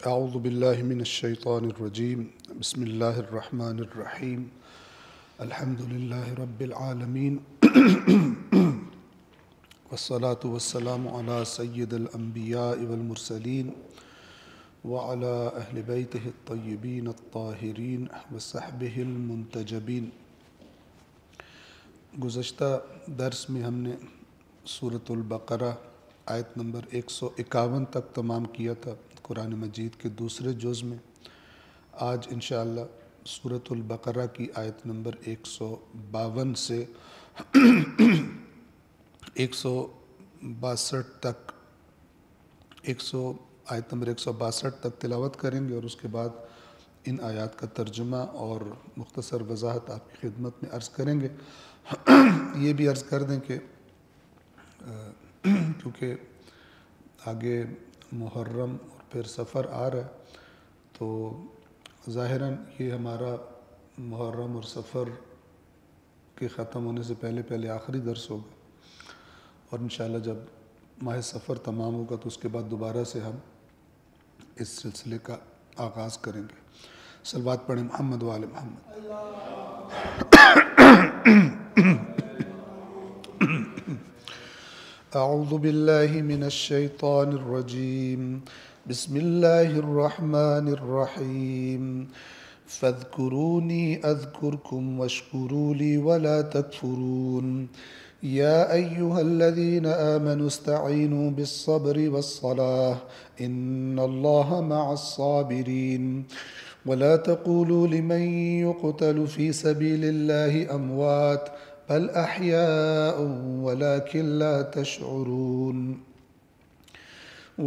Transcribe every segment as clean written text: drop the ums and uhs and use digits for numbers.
اعوذ باللہ من الشیطان الرجیم بسم اللہ الرحمن الرحیم الحمد للہ رب العالمین والصلاة والسلام علی سید الانبیاء والمرسلین وعلی اہل بیتہ الطیبین الطاہرین وصحبہ المنتجبین۔ گزشتہ درس میں ہم نے سورۃ البقرہ آیت نمبر 151 تک تمام کیا تھا قرآن مجید کے دوسرے جز میں۔ آج انشاءاللہ سورۃ البقرہ کی آیت نمبر 152 سے 162 تک آیت نمبر 162 تک تلاوت کریں گے، اور اس کے بعد ان آیات کا ترجمہ اور مختصر وضاحت آپ کی خدمت میں عرض کریں گے۔ یہ بھی عرض کر دیں کہ کیونکہ آگے محرم اور پھر سفر آ رہا ہے، تو ظاہراً یہ ہمارا محرم اور سفر کے ختم ہونے سے پہلے آخری درس ہوگا، اور انشاءاللہ جب ماہ سفر تمام ہوگا تو اس کے بعد دوبارہ سے ہم اس سلسلے کا آغاز کریں گے۔ صلوات پڑھیں محمد و آل محمد۔ اعوذ باللہ من الشیطان الرجیم بسم اللہ الرحمن الرحیم فاذکرونی اذکرکم واشکروا لی ولا تکفرون یا ایہا الذین آمنوا استعینوا بالصبر والصلاة ان اللہ مع الصابرین ولا تقولوا لمن يقتل في سبيل الله أموات بل أحياء ولكن لا تشعرون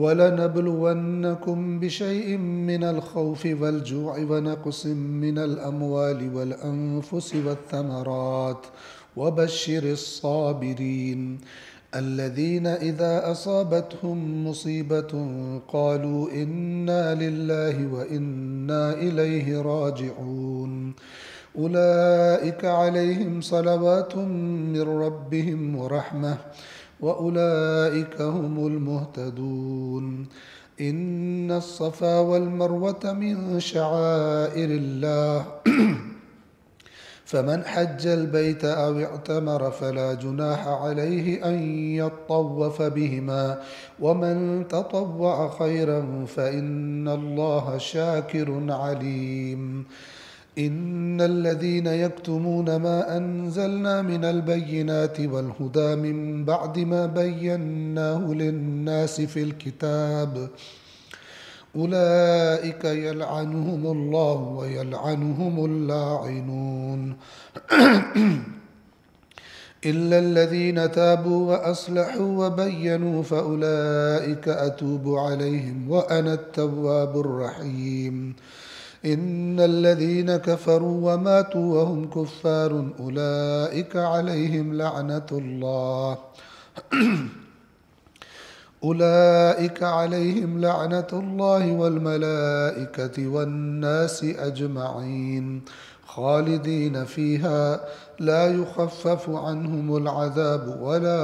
ولنبلونكم بشيء من الخوف والجوع ونقص من الأموال والأنفس والثمرات وبشر الصابرين الذين إذا أصابتهم مصيبة قالوا إنا لله وإنا إليه راجعون أولئك عليهم صلوات من ربهم ورحمة وأولئك هم المهتدون إن الصفا والمروة من شعائر الله فمن حج البيت أو اعتمر فلا جناح عليه أن يطوف بهما ومن تطوع خيرا فإن الله شاكر عليم إن الذين يكتمون ما أنزلنا من البينات والهدى من بعد ما بيناه للناس في الكتاب أولئك يلعنهم الله ويلعنهم اللاعنون إلا الذين تابوا وأصلحوا وبينوا فأولئك أتوب عليهم وأنا التواب الرحيم إن الذين كفروا وماتوا وهم كفار أولئك عليهم لعنة الله والملائكة والناس أجمعين خالدين فيها لا يخفف عنهم العذاب ولا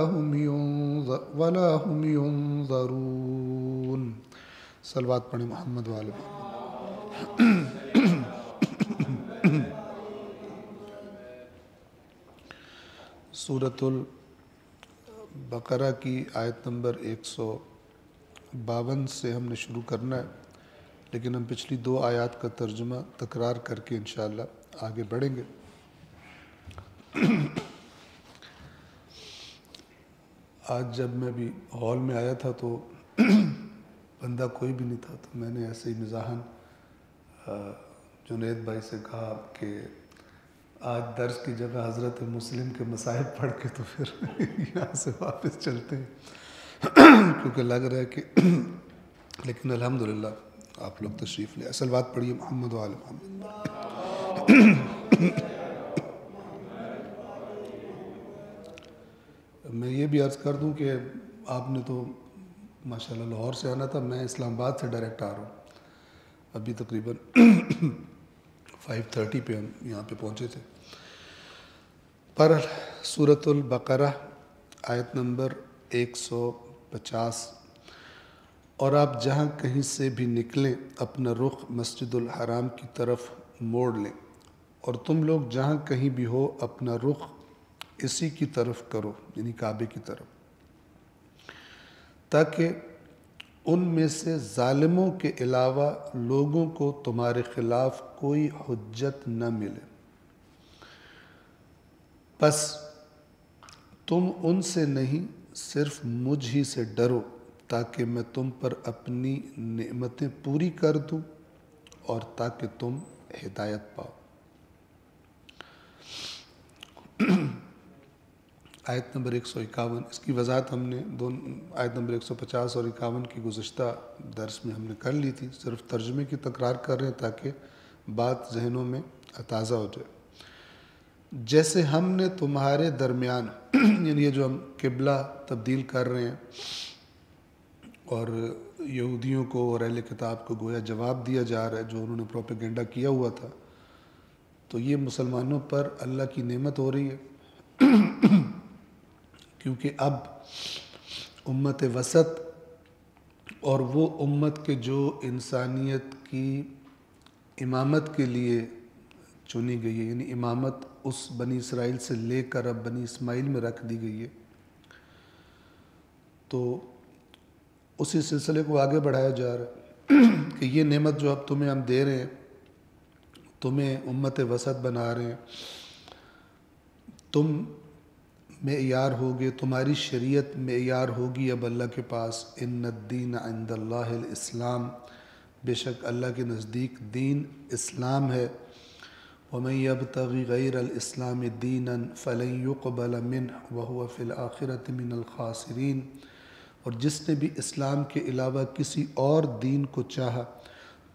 هم ينظرون۔ صلوات پڑھیں محمد و آل محمد۔ سورۃ البقرہ کی آیت نمبر 152 سے ہم نے شروع کرنا ہے، لیکن ہم پچھلی 2 آیات کا ترجمہ تکرار کر کے انشاءاللہ آگے بڑھیں گے۔ آج جب میں بھی ہال میں آیا تھا تو بندہ کوئی بھی نہیں تھا، تو میں نے ایسے ہی مزاحاً جنید بھائی سے کہا کہ آج درس کی جگہ حضرت مسلم کے مصاحب پڑھ کے تو پھر یہاں سے واپس چلتے ہیں، کیونکہ لگ رہا ہے کہ لیکن الحمدللہ آپ لوگ تشریف لے۔ صلوات پڑھیے محمد و آل محمد۔ میں یہ بھی عرض کر دوں کہ آپ نے تو ماشاءاللہ لاہور سے آنا تھا، میں اسلام آباد سے ڈائریکٹ آ رہا ہوں۔ ابھی تقریباً 5:30 پہ ہم یہاں پہ پہنچے تھے۔ پر سورۃ البقرہ آیت نمبر 150 اور آپ جہاں کہیں سے بھی نکلیں اپنا رخ مسجد الحرام کی طرف موڑ لیں، اور تم لوگ جہاں کہیں بھی ہو اپنا رخ اسی کی طرف کرو، یعنی کعبے کی طرف، تاکہ ان میں سے ظالموں کے علاوہ لوگوں کو تمہارے خلاف کوئی حجت نہ ملے۔ پس تم ان سے نہیں، صرف مجھ ہی سے ڈرو، تاکہ میں تم پر اپنی نعمتیں پوری کر دوں اور تاکہ تم ہدایت پاؤ۔ آیت نمبر 151، اس کی وضاحت ہم نے آیت نمبر 150 اور 51 کی گزشتہ درس میں ہم نے کر لی تھی، صرف ترجمے کی تکرار کر رہے ہیں تاکہ بات ذہنوں میں تازہ ہو جائے۔ جیسے ہم نے تمہارے درمیان یعنی یہ جو ہم قبلہ تبدیل کر رہے ہیں اور یہودیوں کو اور اہل کتاب کو گویا جواب دیا جا رہا ہے جو انہوں نے پروپیگنڈا کیا ہوا تھا، تو یہ مسلمانوں پر اللہ کی نعمت ہو رہی ہے، کیونکہ اب امت وسط اور وہ امت کے جو انسانیت کی امامت کے لیے چنی گئی ہے، یعنی امامت اس بنی اسرائیل سے لے کر اب بنی اسماعیل میں رکھ دی گئی ہے، تو اسی سلسلے کو آگے بڑھایا جا رہا ہے کہ یہ نعمت جو اب تمہیں ہم دے رہے ہیں، تمہیں امت وسط بنا رہے ہیں، تم معیار ہوگے، تمہاری شریعت معیار ہوگی اب اللہ کے پاس۔ ان الدین عند اللہ الاسلام، بے شک اللہ کے نزدیک دین اسلام ہے۔ وَمَن يَبْتَغِ غَيْرَ الْإِسْلَامِ دِينًا فَلَن يُقْبَلَ مِنْهُ وَهُوَ فِي الْآخِرَةِ مِنَ الْخَاسِرِينَ، اور جس نے بھی اسلام کے علاوہ کسی اور دین کو چاہا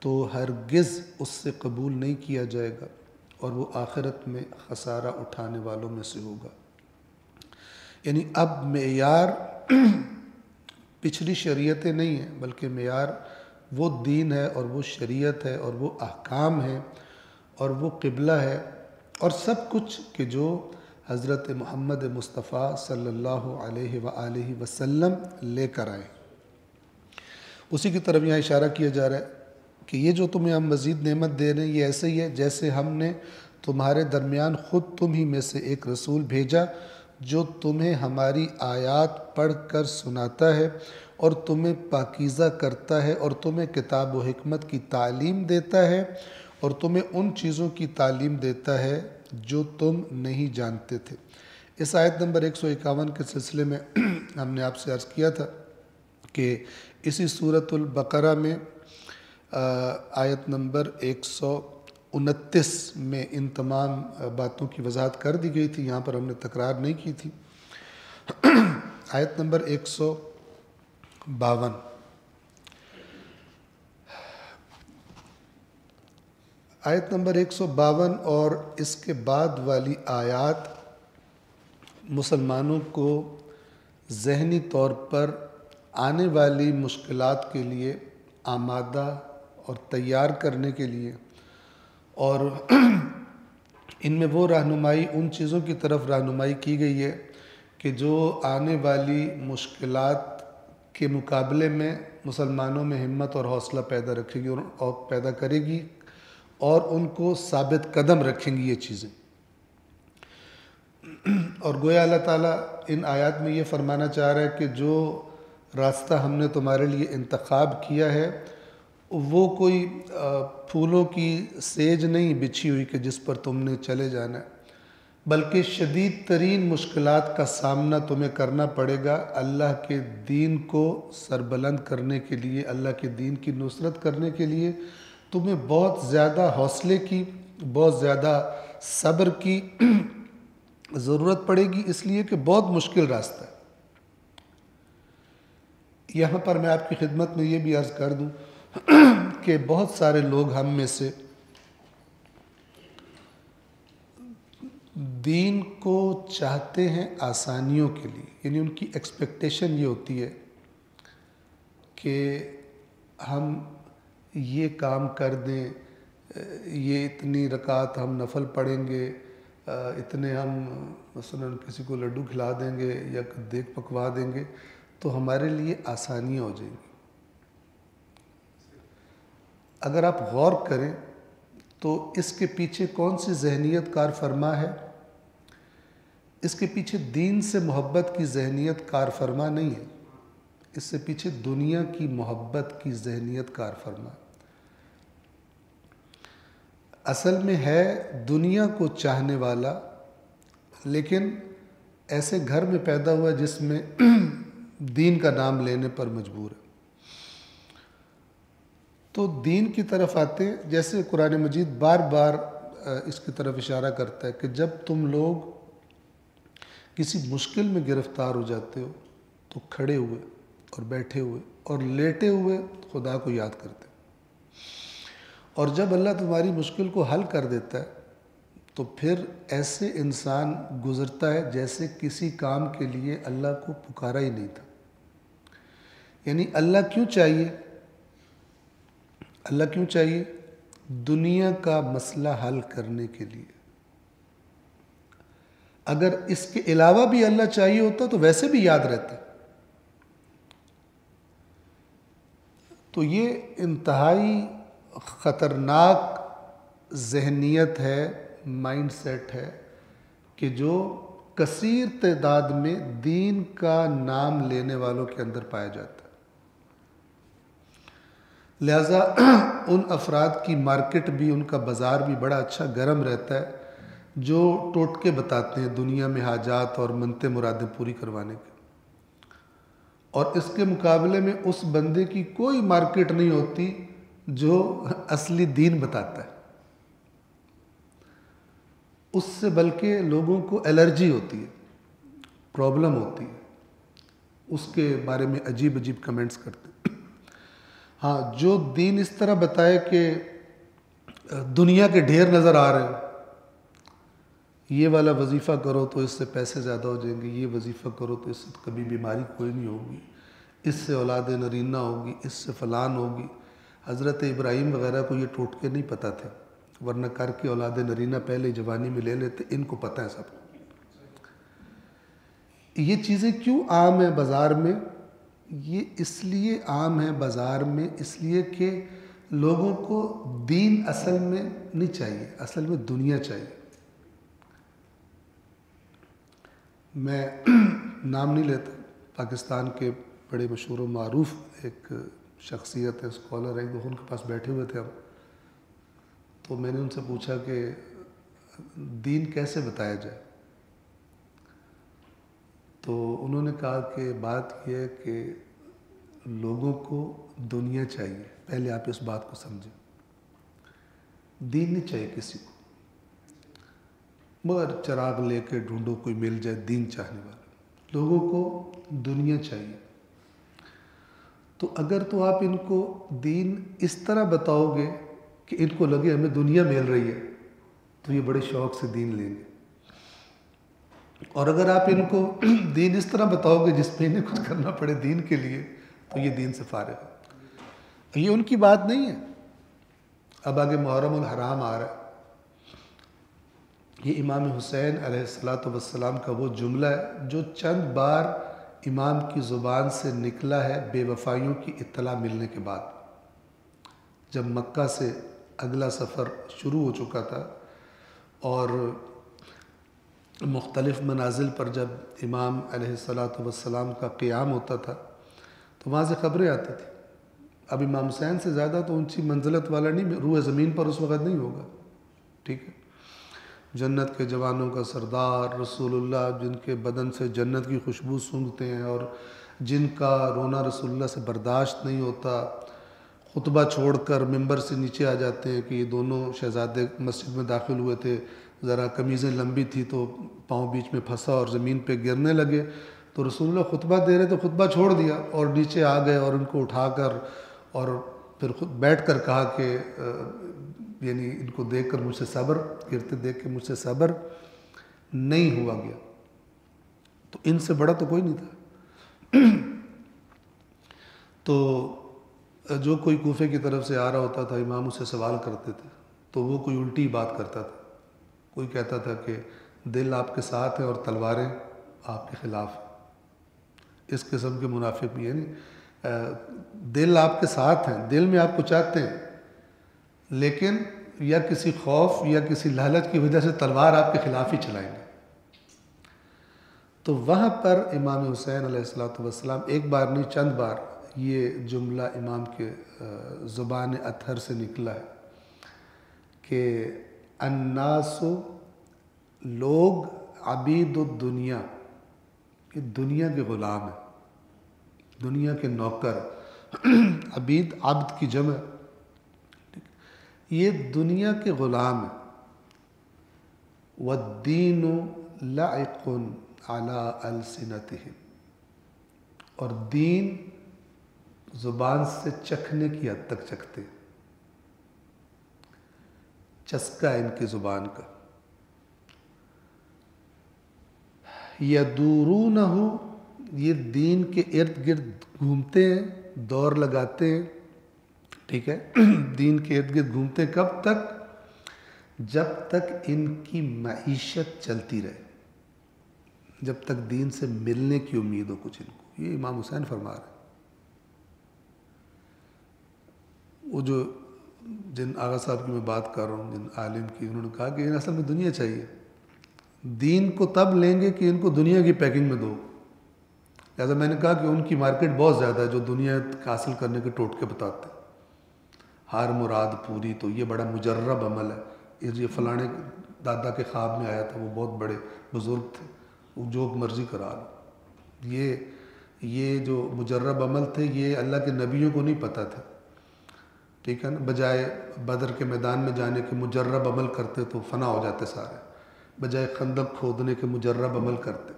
تو ہرگز اس سے قبول نہیں کیا جائے گا، اور وہ آخرت میں خسارہ اٹھانے والوں میں سے ہوگا۔ یعنی اب معیار پچھلی شریعتیں نہیں ہیں، بلکہ معیار وہ دین ہے اور وہ شریعت ہے اور وہ احکام ہے اور وہ قبلہ ہے اور سب کچھ کہ جو حضرت محمد مصطفیٰ صلی اللہ علیہ وآلہ وسلم لے کر آئے، اسی کی طرف یہاں اشارہ کیا جا رہا ہے کہ یہ جو تمہیں ہم مزید نعمت دے رہے ہیں یہ ایسے ہی ہے جیسے ہم نے تمہارے درمیان خود تم ہی میں سے ایک رسول بھیجا جو تمہیں ہماری آیات پڑھ کر سناتا ہے اور تمہیں پاکیزہ کرتا ہے اور تمہیں کتاب و حکمت کی تعلیم دیتا ہے اور تمہیں ان چیزوں کی تعلیم دیتا ہے جو تم نہیں جانتے تھے۔ اس آیت نمبر 151 کے سلسلے میں ہم نے آپ سے عرض کیا تھا کہ اسی سورۃ البقرہ میں آیت نمبر 129 میں ان تمام باتوں کی وضاحت کر دی گئی تھی، یہاں پر ہم نے تکرار نہیں کی تھی۔ آیت نمبر 152، آیت نمبر 152 اور اس کے بعد والی آیات مسلمانوں کو ذہنی طور پر آنے والی مشکلات کے لیے آمادہ اور تیار کرنے کے لیے، اور ان میں وہ رہنمائی ان چیزوں کی طرف رہنمائی کی گئی ہے کہ جو آنے والی مشکلات کے مقابلے میں مسلمانوں میں ہمت اور حوصلہ پیدا رکھے گی اور پیدا کرے گی اور ان کو ثابت قدم رکھیں گی یہ چیزیں۔ اور گویا اللہ تعالیٰ ان آیات میں یہ فرمانا چاہ رہا ہے کہ جو راستہ ہم نے تمہارے لیے انتخاب کیا ہے وہ کوئی پھولوں کی سیج نہیں بچھی ہوئی کہ جس پر تم نے چلے جانا ہے، بلکہ شدید ترین مشکلات کا سامنا تمہیں کرنا پڑے گا اللہ کے دین کو سربلند کرنے کے لیے، اللہ کے دین کی نصرت کرنے کے لیے تمہیں بہت زیادہ حوصلے کی، بہت زیادہ صبر کی ضرورت پڑے گی، اس لیے کہ بہت مشکل راستہ ہے۔ یہاں پر میں آپ کی خدمت میں یہ بھی عرض کر دوں کہ بہت سارے لوگ ہم میں سے دین کو چاہتے ہیں آسانیوں کے لیے، یعنی ان کی ایکسپیکٹیشن یہ ہوتی ہے کہ ہم یہ کام کر دیں، یہ اتنی رکعت ہم نفل پڑھیں گے، اتنے ہم مثلا کسی کو لڈو کھلا دیں گے یا دیگ پکوا دیں گے تو ہمارے لیے آسانیاں ہو جائیں گی۔ اگر آپ غور کریں تو اس کے پیچھے کون سی ذہنیت کار فرما ہے؟ اس کے پیچھے دین سے محبت کی ذہنیت کار فرما نہیں ہے، اس سے پیچھے دنیا کی محبت کی ذہنیت کار فرما ہے۔ اصل میں ہے دنیا کو چاہنے والا، لیکن ایسے گھر میں پیدا ہوا جس میں دین کا نام لینے پر مجبور ہے۔ تو دین کی طرف آتے ہیں، جیسے قرآن مجید بار بار اس کی طرف اشارہ کرتا ہے کہ جب تم لوگ کسی مشکل میں گرفتار ہو جاتے ہو تو کھڑے ہوئے اور بیٹھے ہوئے اور لیٹے ہوئے خدا کو یاد کرتے، اور جب اللہ تمہاری مشکل کو حل کر دیتا ہے تو پھر ایسے انسان گزرتا ہے جیسے کسی کام کے لیے اللہ کو پکارا ہی نہیں تھا۔ یعنی اللہ کیوں چاہیے؟ اللہ کیوں چاہیے؟ دنیا کا مسئلہ حل کرنے کے لیے۔ اگر اس کے علاوہ بھی اللہ چاہیے ہوتا تو ویسے بھی یاد رہتا۔ تو یہ انتہائی خطرناک ذہنیت ہے، مائنڈ سیٹ ہے کہ جو کثیر تعداد میں دین کا نام لینے والوں کے اندر پایا جاتا ہے۔ لہٰذا ان افراد کی مارکیٹ بھی، ان کا بازار بھی بڑا اچھا گرم رہتا ہے جو ٹوٹکے بتاتے ہیں دنیا میں حاجات اور منتیں مرادیں پوری کروانے کے، اور اس کے مقابلے میں اس بندے کی کوئی مارکیٹ نہیں ہوتی جو اصلی دین بتاتا ہے۔ اس سے بلکہ لوگوں کو الرجی ہوتی ہے، پرابلم ہوتی ہے، اس کے بارے میں عجیب عجیب کمنٹس کرتے ہیں۔ ہاں، جو دین اس طرح بتائے کہ دنیا کے ڈھیر نظر آ رہے ہیں، یہ والا وظیفہ کرو تو اس سے پیسے زیادہ ہو جائیں گے، یہ وظیفہ کرو تو اس سے کبھی بیماری کوئی نہیں ہوگی، اس سے اولاد نرینہ ہوگی، اس سے فلان ہوگی۔ حضرت ابراہیم وغیرہ کو یہ ٹوٹکے نہیں پتہ تھے، ورنہ کر کے اولاد نرینہ پہلے جوانی میں لے لیتے۔ ان کو پتہ ہے سب۔ یہ چیزیں کیوں عام ہیں بازار میں؟ یہ اس لیے عام ہے بازار میں، اس لیے کہ لوگوں کو دین اصل میں نہیں چاہیے، اصل میں دنیا چاہیے۔ میں نام نہیں لیتا، پاکستان کے بڑے مشہور و معروف ایک شخصیت ہے، اسکالر ہے، ایک دفعہ ان کے پاس بیٹھے ہوئے تھے ہم، تو میں نے ان سے پوچھا کہ دین کیسے بتایا جائے؟ تو انہوں نے کہا کہ بات یہ ہے کہ لوگوں کو دنیا چاہیے، پہلے آپ اس بات کو سمجھیں۔ دین نہیں چاہیے کسی کو، مگر چراغ لے کے ڈھونڈو کوئی مل جائے دین چاہنے والا۔ لوگوں کو دنیا چاہیے۔ تو اگر تو آپ ان کو دین اس طرح بتاؤ گے کہ ان کو لگے ہمیں دنیا مل رہی ہے تو یہ بڑے شوق سے دین لیں گے، اور اگر آپ ان کو دین اس طرح بتاؤ گے جس میں انہیں کچھ کرنا پڑے دین کے لیے تو یہ دین سے فارغ ہے۔ یہ ان کی بات نہیں ہے۔ اب آگے محرم الحرام آ رہا ہے، یہ امام حسین علیہ السلام کا وہ جملہ ہے جو چند بار امام کی زبان سے نکلا ہے بے وفائیوں کی اطلاع ملنے کے بعد، جب مکہ سے اگلا سفر شروع ہو چکا تھا اور مختلف منازل پر جب امام علیہ السلام کا قیام ہوتا تھا تو وہاں سے خبریں آتی تھیں۔ اب امام حسین سے زیادہ تو اونچی منزلت والا نہیں، روح زمین پر اس وقت نہیں ہوگا، ٹھیک ہے؟ جنت کے جوانوں کا سردار رسول اللہ، جن کے بدن سے جنت کی خوشبو سونگھتے ہیں اور جن کا رونا رسول اللہ سے برداشت نہیں ہوتا، خطبہ چھوڑ کر ممبر سے نیچے آ جاتے ہیں کہ یہ دونوں شہزادے مسجد میں داخل ہوئے تھے، ذرا قمیضیں لمبی تھی تو پاؤں بیچ میں پھنسا اور زمین پہ گرنے لگے، تو رسول اللہ خطبہ دے رہے تو خطبہ چھوڑ دیا اور نیچے آ گئے اور ان کو اٹھا کر اور پھر خود بیٹھ کر کہا کہ یعنی ان کو دیکھ کر مجھ سے صبر، گرتے دیکھ کے مجھ سے صبر نہیں ہوا گیا۔ تو ان سے بڑا تو کوئی نہیں تھا۔ تو جو کوئی کوفے کی طرف سے آ رہا ہوتا تھا امام اس سے سوال کرتے تھے تو وہ کوئی الٹی بات کرتا تھا، کوئی کہتا تھا کہ دل آپ کے ساتھ ہے اور تلواریں آپ کے خلاف ہیں۔ اس قسم کے منافق بھی ہیں، دل آپ کے ساتھ ہیں، دل میں آپ کو چاہتے ہیں لیکن یا کسی خوف یا کسی لالچ کی وجہ سے تلوار آپ کے خلاف ہی چلائیں گے۔ تو وہاں پر امام حسین علیہ السلام ایک بار نہیں چند بار یہ جملہ امام کے زبان اطہر سے نکلا ہے کہ الناس، لوگ، عبید الدنیا، یہ دنیا کے غلام ہیں، دنیا کے نوکر۔ عبید عبد کی جمع، یہ دنیا کے غلام ہیں۔ وَالدِّينُ لَعِقٌ عَلَىٰ أَلْسِنَتِهِمْ، اور دین زبان سے چکھنے کی حد تک چکھتے ہیں، چسکا ان کی زبان کا۔ يَدُورُونَهُ، یہ دین کے ارد گرد گھومتے ہیں، دور لگاتے ہیں، ٹھیک ہے، دین کے ارد گرد گھومتے ہیں۔ کب تک؟ جب تک ان کی معیشت چلتی رہے، جب تک دین سے ملنے کی امید ہو کچھ ان کو۔ یہ امام حسین فرما رہے ہیں۔ وہ جو جن آغا صاحب کی میں بات کر رہا ہوں، جن عالم کی، انہوں نے کہا کہ ان اصل میں دنیا چاہیے، دین کو تب لیں گے کہ ان کو دنیا کی پیکنگ میں دو۔ لہٰذا میں نے کہا کہ ان کی مارکیٹ بہت زیادہ ہے جو دنیا حاصل کرنے کے ٹوٹکے بتاتے ہیں، ہر مراد پوری، تو یہ بڑا مجرب عمل ہے۔ یہ فلانے دادا کے خواب میں آیا تھا، وہ بہت بڑے بزرگ تھے، وہ جو مرضی کرا لو۔ یہ جو مجرب عمل تھے، یہ اللہ کے نبیوں کو نہیں پتہ تھا، ٹھیک ہے نا۔ بجائے بدر کے میدان میں جانے کے مجرب عمل کرتے تو فنا ہو جاتے سارے، بجائے خندق کھودنے کے مجرب عمل کرتے۔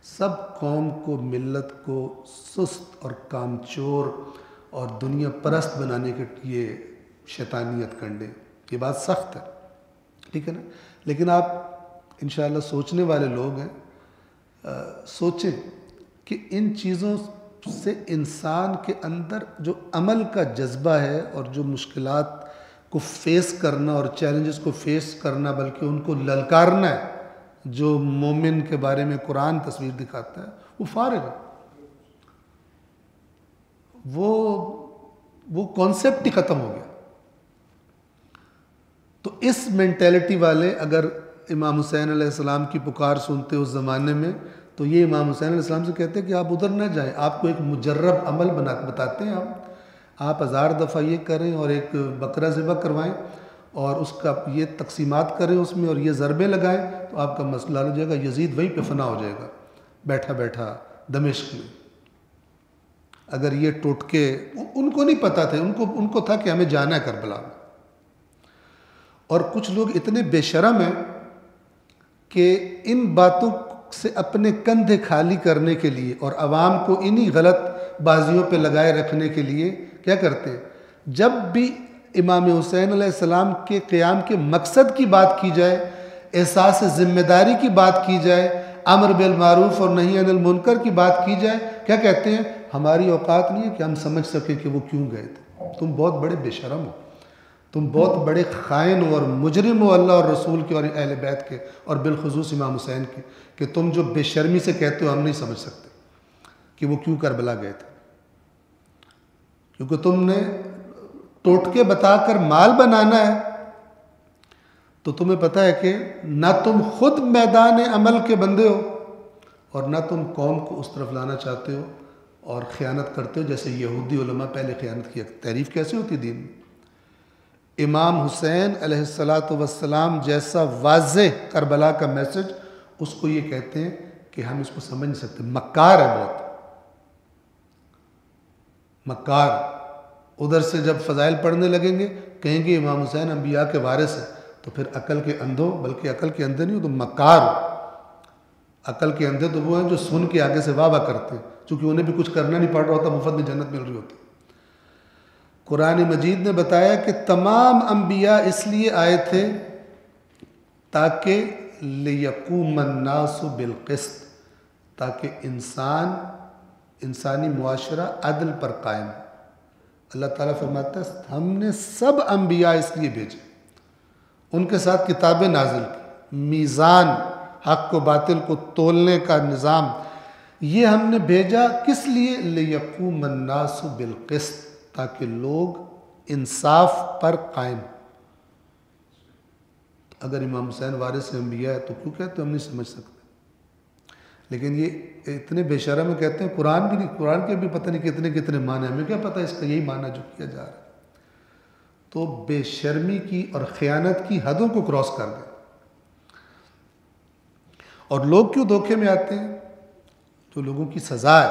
سب قوم کو، ملت کو سست اور کامچور اور دنیا پرست بنانے کے یہ شیطانیت کنڈے۔ یہ بات سخت ہے، ٹھیک ہے نا، لیکن آپ انشاءاللہ سوچنے والے لوگ ہیں، سوچیں کہ ان چیزوں سے انسان کے اندر جو عمل کا جذبہ ہے اور جو مشکلات کو فیس کرنا اور چیلنجز کو فیس کرنا، بلکہ ان کو للکارنا ہے، جو مومن کے بارے میں قرآن تصویر دکھاتا ہے، وہ فارغ ہے، وہ کانسیپٹ ہی ختم ہو گیا۔ تو اس مینٹیلٹی والے اگر امام حسین علیہ السلام کی پکار سنتے اس زمانے میں، تو یہ امام حسین علیہ السلام سے کہتے ہیں کہ آپ ادھر نہ جائیں، آپ کو ایک مجرب عمل بتاتے ہیں، آپ 1000 دفعہ یہ کریں اور ایک بکرا ذبح کروائیں اور اس کا یہ تقسیمات کریں اس میں اور یہ ضربیں لگائیں، تو آپ کا مسئلہ ہو جائے گا، یزید وہیں پہ فنا ہو جائے گا بیٹھا بیٹھا دمشق میں۔ اگر یہ ٹوٹکے ان کو نہیں پتہ تھے، ان کو تھا کہ ہمیں جانا ہے کربلا میں۔ اور کچھ لوگ اتنے بے شرم ہیں کہ ان باتوں سے اپنے کندھے خالی کرنے کے لیے اور عوام کو انہی غلط بازیوں پہ لگائے رکھنے کے لیے کیا کرتے ہیں؟ جب بھی امام حسین علیہ السلام کے قیام کے مقصد کی بات کی جائے، احساس ذمہ داری کی بات کی جائے، امر بالمعروف اور نہی عن المنکر کی بات کی جائے، کیا کہتے ہیں؟ ہماری اوقات نہیں ہے کہ ہم سمجھ سکیں کہ وہ کیوں گئے تھے، تم بہت بڑے بے شرم ہو، تم بہت بڑے خائن ہو اور مجرم ہو اللہ اور رسول کے اور اہل بیت کے اور بالخصوص امام حسین کے، کہ تم جو بے شرمی سے کہتے ہو ہم نہیں سمجھ سکتے کہ وہ کیوں کربلا گئے تھے، کیونکہ تم نے ٹوٹکے بتا کر مال بنانا ہے، تو تمہیں پتہ ہے کہ نہ تم خود میدان عمل کے بندے ہو اور نہ تم قوم کو اس طرف لانا چاہتے ہو اور خیانت کرتے ہو جیسے یہودی علماء پہلے خیانت کیا۔ تعریف کیسے ہوتی دین میں؟ امام حسین علیہ السلام جیسا واضح کربلا کا میسج، اس کو یہ کہتے ہیں کہ ہم اس کو سمجھ نہیں سکتے، مکار ہے، بہت مکار۔ ادھر سے جب فضائل پڑھنے لگیں گے کہیں گے امام حسین انبیاء کے وارث ہیں، تو پھر عقل کے اندھو، بلکہ عقل کے اندھے نہیں ہو تو مکار ہو۔ عقل کے اندھے تو وہ ہیں جو سن کے آگے سے واہ واہ کرتے ہیں، چونکہ انہیں بھی کچھ کرنا نہیں پڑ رہا ہوتا، مفت میں جنت مل رہی ہوتی۔ قرآن مجید نے بتایا کہ تمام انبیاء اس لیے آئے تھے تاکہ لِيَقُومَ النَّاسُ بِالْقِسْطِ، تاکہ انسانی معاشرہ عدل پر قائم ہے۔ اللہ تعالیٰ فرماتا ہے ہم نے سب انبیاء اس لیے بھیجے، ان کے ساتھ کتابیں نازل کی، میزان حق و باطل کو تولنے کا نظام، یہ ہم نے بھیجا کس لیے؟ لِيَقُومَ النَّاسُ بِالْقِسْطِ، تاکہ لوگ انصاف پر قائم. اگر امام حسین وارث انبیاء ہے تو کیوں کہتے ہم نہیں سمجھ سکتے؟ لیکن یہ اتنے بے شرم کہتے ہیں قرآن بھی نہیں، قرآن کے بھی پتہ نہیں کتنے کتنے معنی، ہمیں کیا پتہ اس کا یہی معنی جو کیا جا رہا ہے. تو بے شرمی کی اور خیانت کی حدوں کو کراس کر دیں. اور لوگ کیوں دھوکے میں آتے ہیں؟ جو لوگوں کی سزا ہے،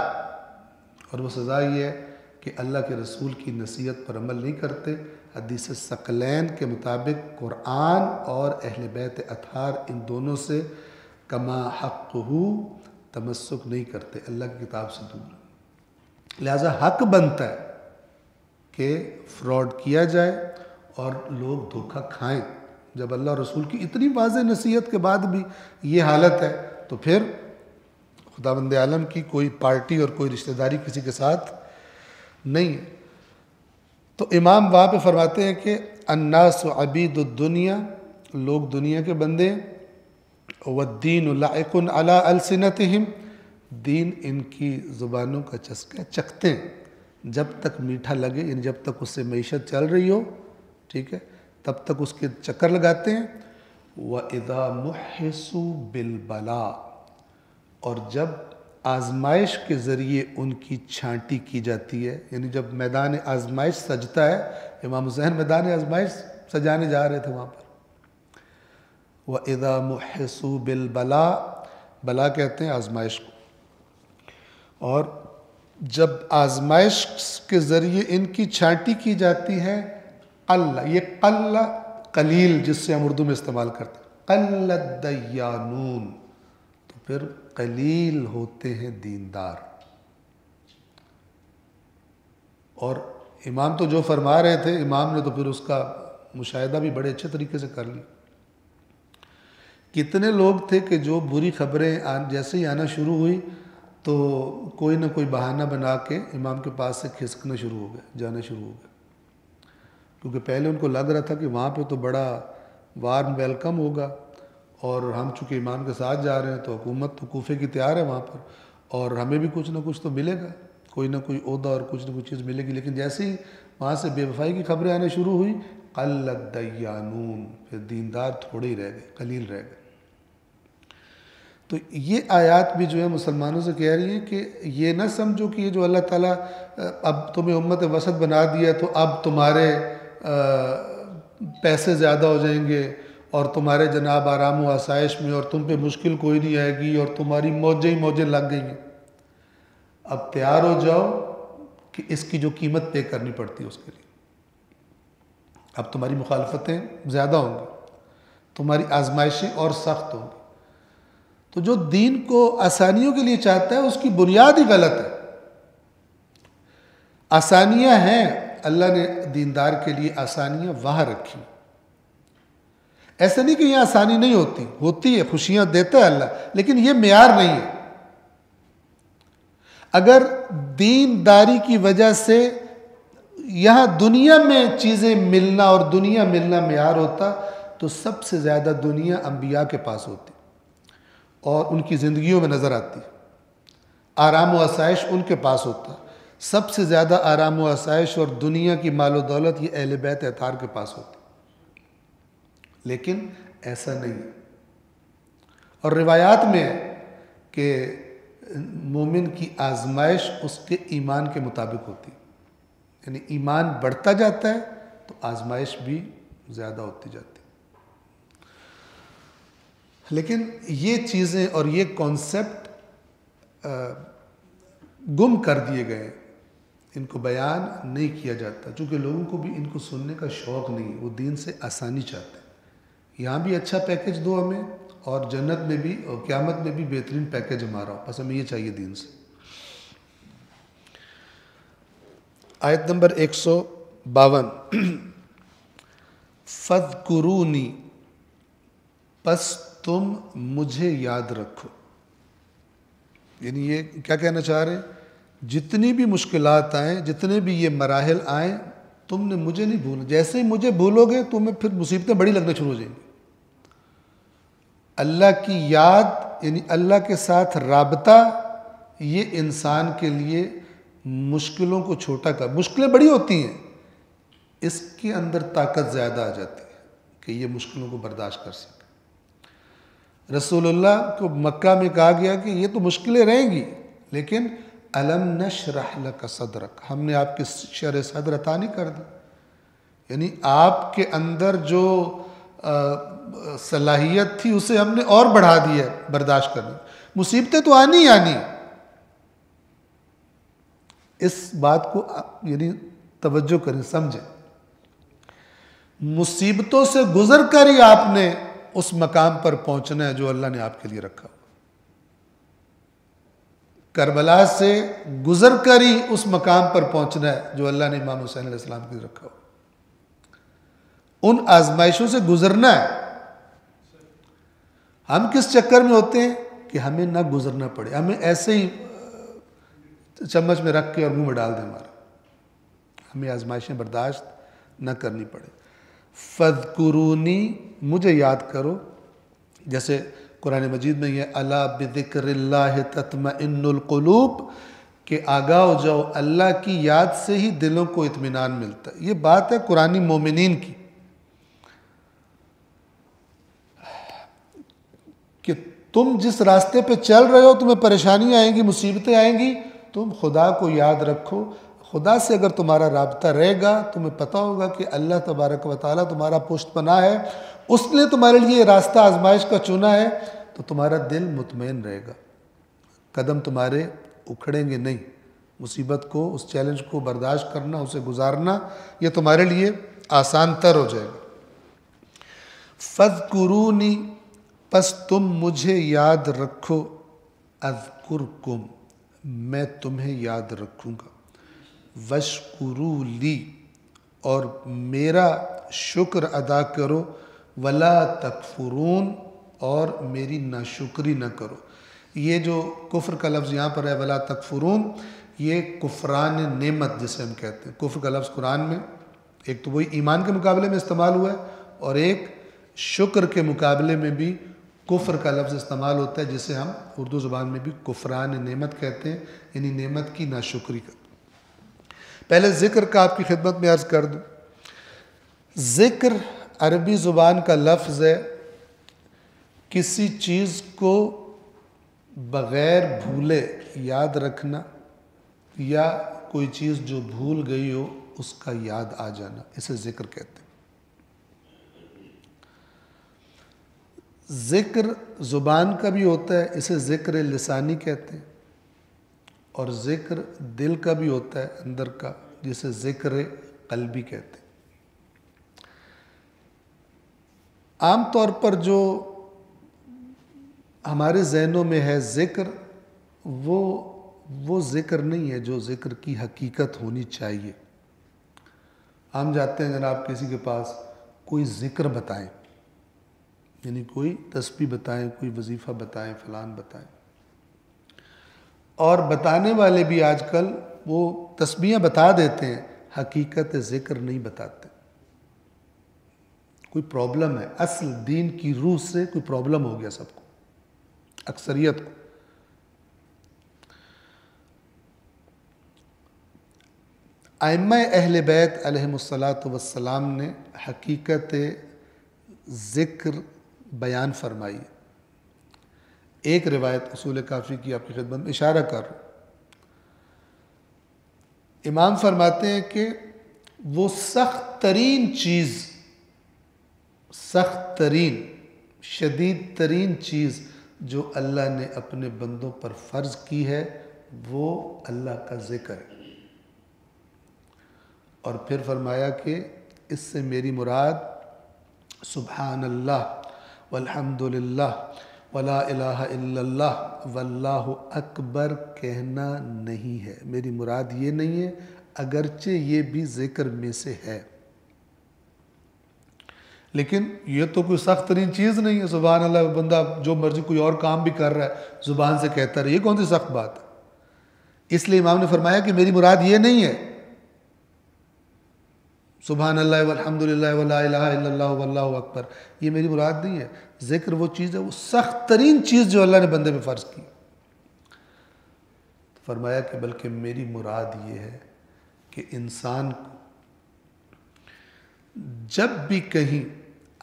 اور وہ سزا یہ ہے کہ اللہ کے رسول کی نصیحت پر عمل نہیں کرتے، حدیث ثقلین کے مطابق قرآن اور اہل بیت اطہار ان دونوں سے کما حقہ تمسک نہیں کرتے، اللہ کی کتاب سے دور. لہذا حق بنتا ہے کہ فراڈ کیا جائے اور لوگ دھوکہ کھائیں. جب اللہ رسول کی اتنی واضح نصیحت کے بعد بھی یہ حالت ہے تو پھر خداوند عالم کی کوئی پارٹی اور کوئی رشتہ داری کسی کے ساتھ نہیں ہے. تو امام وہاں پہ فرماتے ہیں کہ الناس عبید الدنیا، لوگ دنیا کے بندے، والدین لائق علی السنتہم، دین ان کی زبانوں کا چسکا چکھتے ہیں، جب تک میٹھا لگے، یعنی جب تک اس سے معیشت چل رہی ہو، ٹھیک ہے، تب تک اس کے چکر لگاتے ہیں. وَإِذَا مُحِّسُوا بِالْبَلَاءِ، اور جب آزمائش کے ذریعے ان کی چھانٹی کی جاتی ہے، یعنی جب میدان آزمائش سجتا ہے، امام حسین میدان آزمائش سجانے جا رہے تھے وہاں پر. وَإِذَا مُحِّسُوا بِالْبَلَاءِ، بلا کہتے ہیں آزمائش کو، اور جب آزمائش کے ذریعے ان کی چھانٹی کی جاتی ہے، قل، یہ قل قلیل جس سے ہم اردو میں استعمال کرتے ہیں، قل الدیانون، تو پھر قلیل ہوتے ہیں دیندار. اور امام تو جو فرما رہے تھے، امام نے تو پھر اس کا مشاہدہ بھی بڑے اچھے طریقے سے کر لیا. کتنے لوگ تھے کہ جو بری خبریں جیسے ہی آنا شروع ہوئی تو کوئی نہ کوئی بہانہ بنا کے امام کے پاس سے کھسکنا شروع ہو گئے، جانا شروع ہو گئے. کیونکہ پہلے ان کو لگ رہا تھا کہ وہاں پہ تو بڑا وارم ویلکم ہوگا، اور ہم چونکہ امام کے ساتھ جا رہے ہیں تو حکومت تو کوفے کی تیار ہے وہاں پر، اور ہمیں بھی کچھ نہ کچھ تو ملے گا، کوئی نہ کوئی عہدہ اور کچھ نہ کچھ چیز ملے گی. لیکن جیسے ہی وہاں سے بے وفائی کی خبریں آنے شروع ہوئی، قل الدیانون، پھر دیندار تھوڑے ہی رہ گئے، قلیل رہ گئے. تو یہ آیات بھی جو ہے مسلمانوں سے کہہ رہی ہیں کہ یہ نہ سمجھو کہ یہ جو اللہ تعالیٰ اب تمہیں امت وسط بنا دیا تو اب تمہارے پیسے زیادہ ہو جائیں گے اور تمہارے جناب آرام و آسائش میں، اور تم پہ مشکل کوئی نہیں آئے گی، اور تمہاری موجیں ہی موجیں لگ گئی ہیں. اب تیار ہو جاؤ کہ اس کی جو قیمت پے کرنی پڑتی ہے اس کے لیے. اب تمہاری مخالفتیں زیادہ ہوں گی، تمہاری آزمائشیں اور سخت ہوں گی. تو جو دین کو آسانیوں کے لیے چاہتا ہے اس کی بنیاد ہی غلط ہے. آسانیاں ہیں، اللہ نے دیندار کے لیے آسانیاں وہاں رکھی. ایسا نہیں کہ یہ آسانی نہیں ہوتی، ہوتی ہے، خوشیاں دیتا ہے اللہ، لیکن یہ معیار نہیں ہے. اگر دینداری کی وجہ سے یہاں دنیا میں چیزیں ملنا اور دنیا ملنا معیار ہوتا تو سب سے زیادہ دنیا انبیاء کے پاس ہوتی اور ان کی زندگیوں میں نظر آتی. آرام و آسائش ان کے پاس ہوتا. سب سے زیادہ آرام و آسائش اور دنیا کی مال و دولت یہ اہل بیت اطہار کے پاس ہوتی. لیکن ایسا نہیں ہے. اور روایات میں ہے کہ مومن کی آزمائش اس کے ایمان کے مطابق ہوتی، یعنی ایمان بڑھتا جاتا ہے تو آزمائش بھی زیادہ ہوتی جاتی. لیکن یہ چیزیں اور یہ کانسیپٹ گم کر دیے گئے، ان کو بیان نہیں کیا جاتا، چونکہ لوگوں کو بھی ان کو سننے کا شوق نہیں، وہ دین سے آسانی چاہتے ہیں. یہاں بھی اچھا پیکج دو ہمیں، اور جنت میں بھی اور قیامت میں بھی بہترین پیکج ہمارا ہو، بس ہمیں یہ چاہیے دین سے. آیت نمبر 152 فَاذْكُرُونِي، پس تم مجھے یاد رکھو. یعنی یہ کیا کہنا چاہ رہے ہیں؟ جتنی بھی مشکلات آئیں، جتنے بھی یہ مراحل آئیں، تم نے مجھے نہیں بھولنا. جیسے ہی مجھے بھولو گے تمہیں پھر مصیبتیں بڑی لگنا شروع ہو جائیں گی. اللہ کی یاد یعنی اللہ کے ساتھ رابطہ، یہ انسان کے لیے مشکلوں کو چھوٹا کر. مشکلیں بڑی ہوتی ہیں اس کے اندر طاقت زیادہ آ جاتی ہے کہ یہ مشکلوں کو برداشت کر سکے۔ رسول اللہ کو مکہ میں کہا گیا کہ یہ تو مشکلیں رہیں گی، لیکن الم نشرح لک صدرک، ہم نے آپ کی شرح صدر عطا نہیں کر دی، یعنی آپ کے اندر جو صلاحیت تھی اسے ہم نے اور بڑھا دی ہے برداشت کرنے۔ مصیبتیں تو آنی ہی آنی، اس بات کو یعنی توجہ کریں، سمجھیں، مصیبتوں سے گزر کر ہی آپ نے اس مقام پر پہنچنا ہے جو اللہ نے آپ کے لیے رکھا ہو۔ کربلا سے گزر کر ہی اس مقام پر پہنچنا ہے جو اللہ نے امام حسین علیہ السلام کے لیے رکھا ہو۔ ان آزمائشوں سے گزرنا ہے۔ ہم کس چکر میں ہوتے ہیں کہ ہمیں نہ گزرنا پڑے، ہمیں ایسے ہی چمچ میں رکھ کے اور منہ میں ڈال دیں ہمارا، ہمیں آزمائشیں برداشت نہ کرنی پڑے۔ فَاذْكُرُونِی، مجھے یاد کرو، جیسے قرآن مجید میں یہ الا بذکر اللہ تطمئن القلوب، کہ آگاہ ہو جاؤ اللہ کی یاد سے ہی دلوں کو اطمینان ملتا ہے۔ یہ بات ہے قرآنی مومنین کی کہ تم جس راستے پہ چل رہے ہو تمہیں پریشانیاں آئیں گی، مصیبتیں آئیں گی، تم خدا کو یاد رکھو۔ خدا سے اگر تمہارا رابطہ رہے گا تمہیں پتہ ہوگا کہ اللہ تبارک و تعالیٰ تمہارا پشت پناہ ہے، اس نے تمہارے لیے راستہ آزمائش کا چنا ہے، تو تمہارا دل مطمئن رہے گا، قدم تمہارے اکھڑیں گے نہیں۔ مصیبت کو، اس چیلنج کو برداشت کرنا، اسے گزارنا، یہ تمہارے لیے آسان تر ہو جائے گا۔ فَاذْكُرُونِی، پس تم مجھے یاد رکھو، اذکرکم، میں تمہیں یاد رکھوں گا، واشکروا لی، اور میرا شکر ادا کرو، ولا تکفرون، اور میری ناشکری نہ کرو۔ یہ جو کفر کا لفظ یہاں پر ہے ولا تکفرون، یہ کفران نعمت جسے ہم کہتے ہیں۔ کفر کا لفظ قرآن میں ایک تو وہی ایمان کے مقابلے میں استعمال ہوا ہے، اور ایک شکر کے مقابلے میں بھی کفر کا لفظ استعمال ہوتا ہے، جسے ہم اردو زبان میں بھی کفران نعمت کہتے ہیں، یعنی نعمت کی ناشکری کا۔ پہلے ذکر کا آپ کی خدمت میں عرض کر دوں۔ ذکر عربی زبان کا لفظ ہے کسی چیز کو بغیر بھولے یاد رکھنا، یا کوئی چیز جو بھول گئی ہو اس کا یاد آ جانا، اسے ذکر کہتے ہیں۔ ذکر زبان کا بھی ہوتا ہے، اسے ذکر لسانی کہتے ہیں، اور ذکر دل کا بھی ہوتا ہے اندر کا، جسے ذکر قلبی کہتے ہیں۔ عام طور پر جو ہمارے ذہنوں میں ہے ذکر، وہ ذکر نہیں ہے جو ذکر کی حقیقت ہونی چاہیے۔ ہم جاتے ہیں جناب کسی کے پاس، کوئی ذکر بتائیں، یعنی کوئی تسبیح بتائیں، کوئی وظیفہ بتائیں، فلان بتائیں، اور بتانے والے بھی آج کل وہ تسبیحیں بتا دیتے ہیں، حقیقت ذکر نہیں بتاتے۔ کوئی پرابلم ہے، اصل دین کی روح سے کوئی پرابلم ہو گیا سب کو، اکثریت کو۔ ائمہ اہل بیت علیہم الصلاۃ نے حقیقت ذکر بیان فرمائی ہے۔ ایک روایت اصول کافی کی آپ کی خدمت میں اشارہ کر رہا ہوں۔ امام فرماتے ہیں کہ وہ سخت ترین چیز، سخت ترین، شدید ترین چیز جو اللہ نے اپنے بندوں پر فرض کی ہے وہ اللہ کا ذکر ہے۔ اور پھر فرمایا کہ اس سے میری مراد سبحان اللہ والحمد للہ ولا الہ الا اللہ واللہ اکبر کہنا نہیں ہے، میری مراد یہ نہیں ہے، اگرچہ یہ بھی ذکر میں سے ہے، لیکن یہ تو کوئی سخت ترین چیز نہیں ہے۔ سبحان اللہ بندہ جو مرضی کوئی اور کام بھی کر رہا ہے زبان سے کہتا رہے، یہ کون سی سخت بات ہے؟ اس لیے امام نے فرمایا کہ میری مراد یہ نہیں ہے سبحان اللہ والحمد للہ ولا الہ الا اللہ واللہ اکبر، یہ میری مراد نہیں ہے۔ ذکر وہ چیز ہے، وہ سخت ترین چیز جو اللہ نے بندے پہ فرض کی۔ فرمایا کہ بلکہ میری مراد یہ ہے کہ انسان کو جب بھی کہیں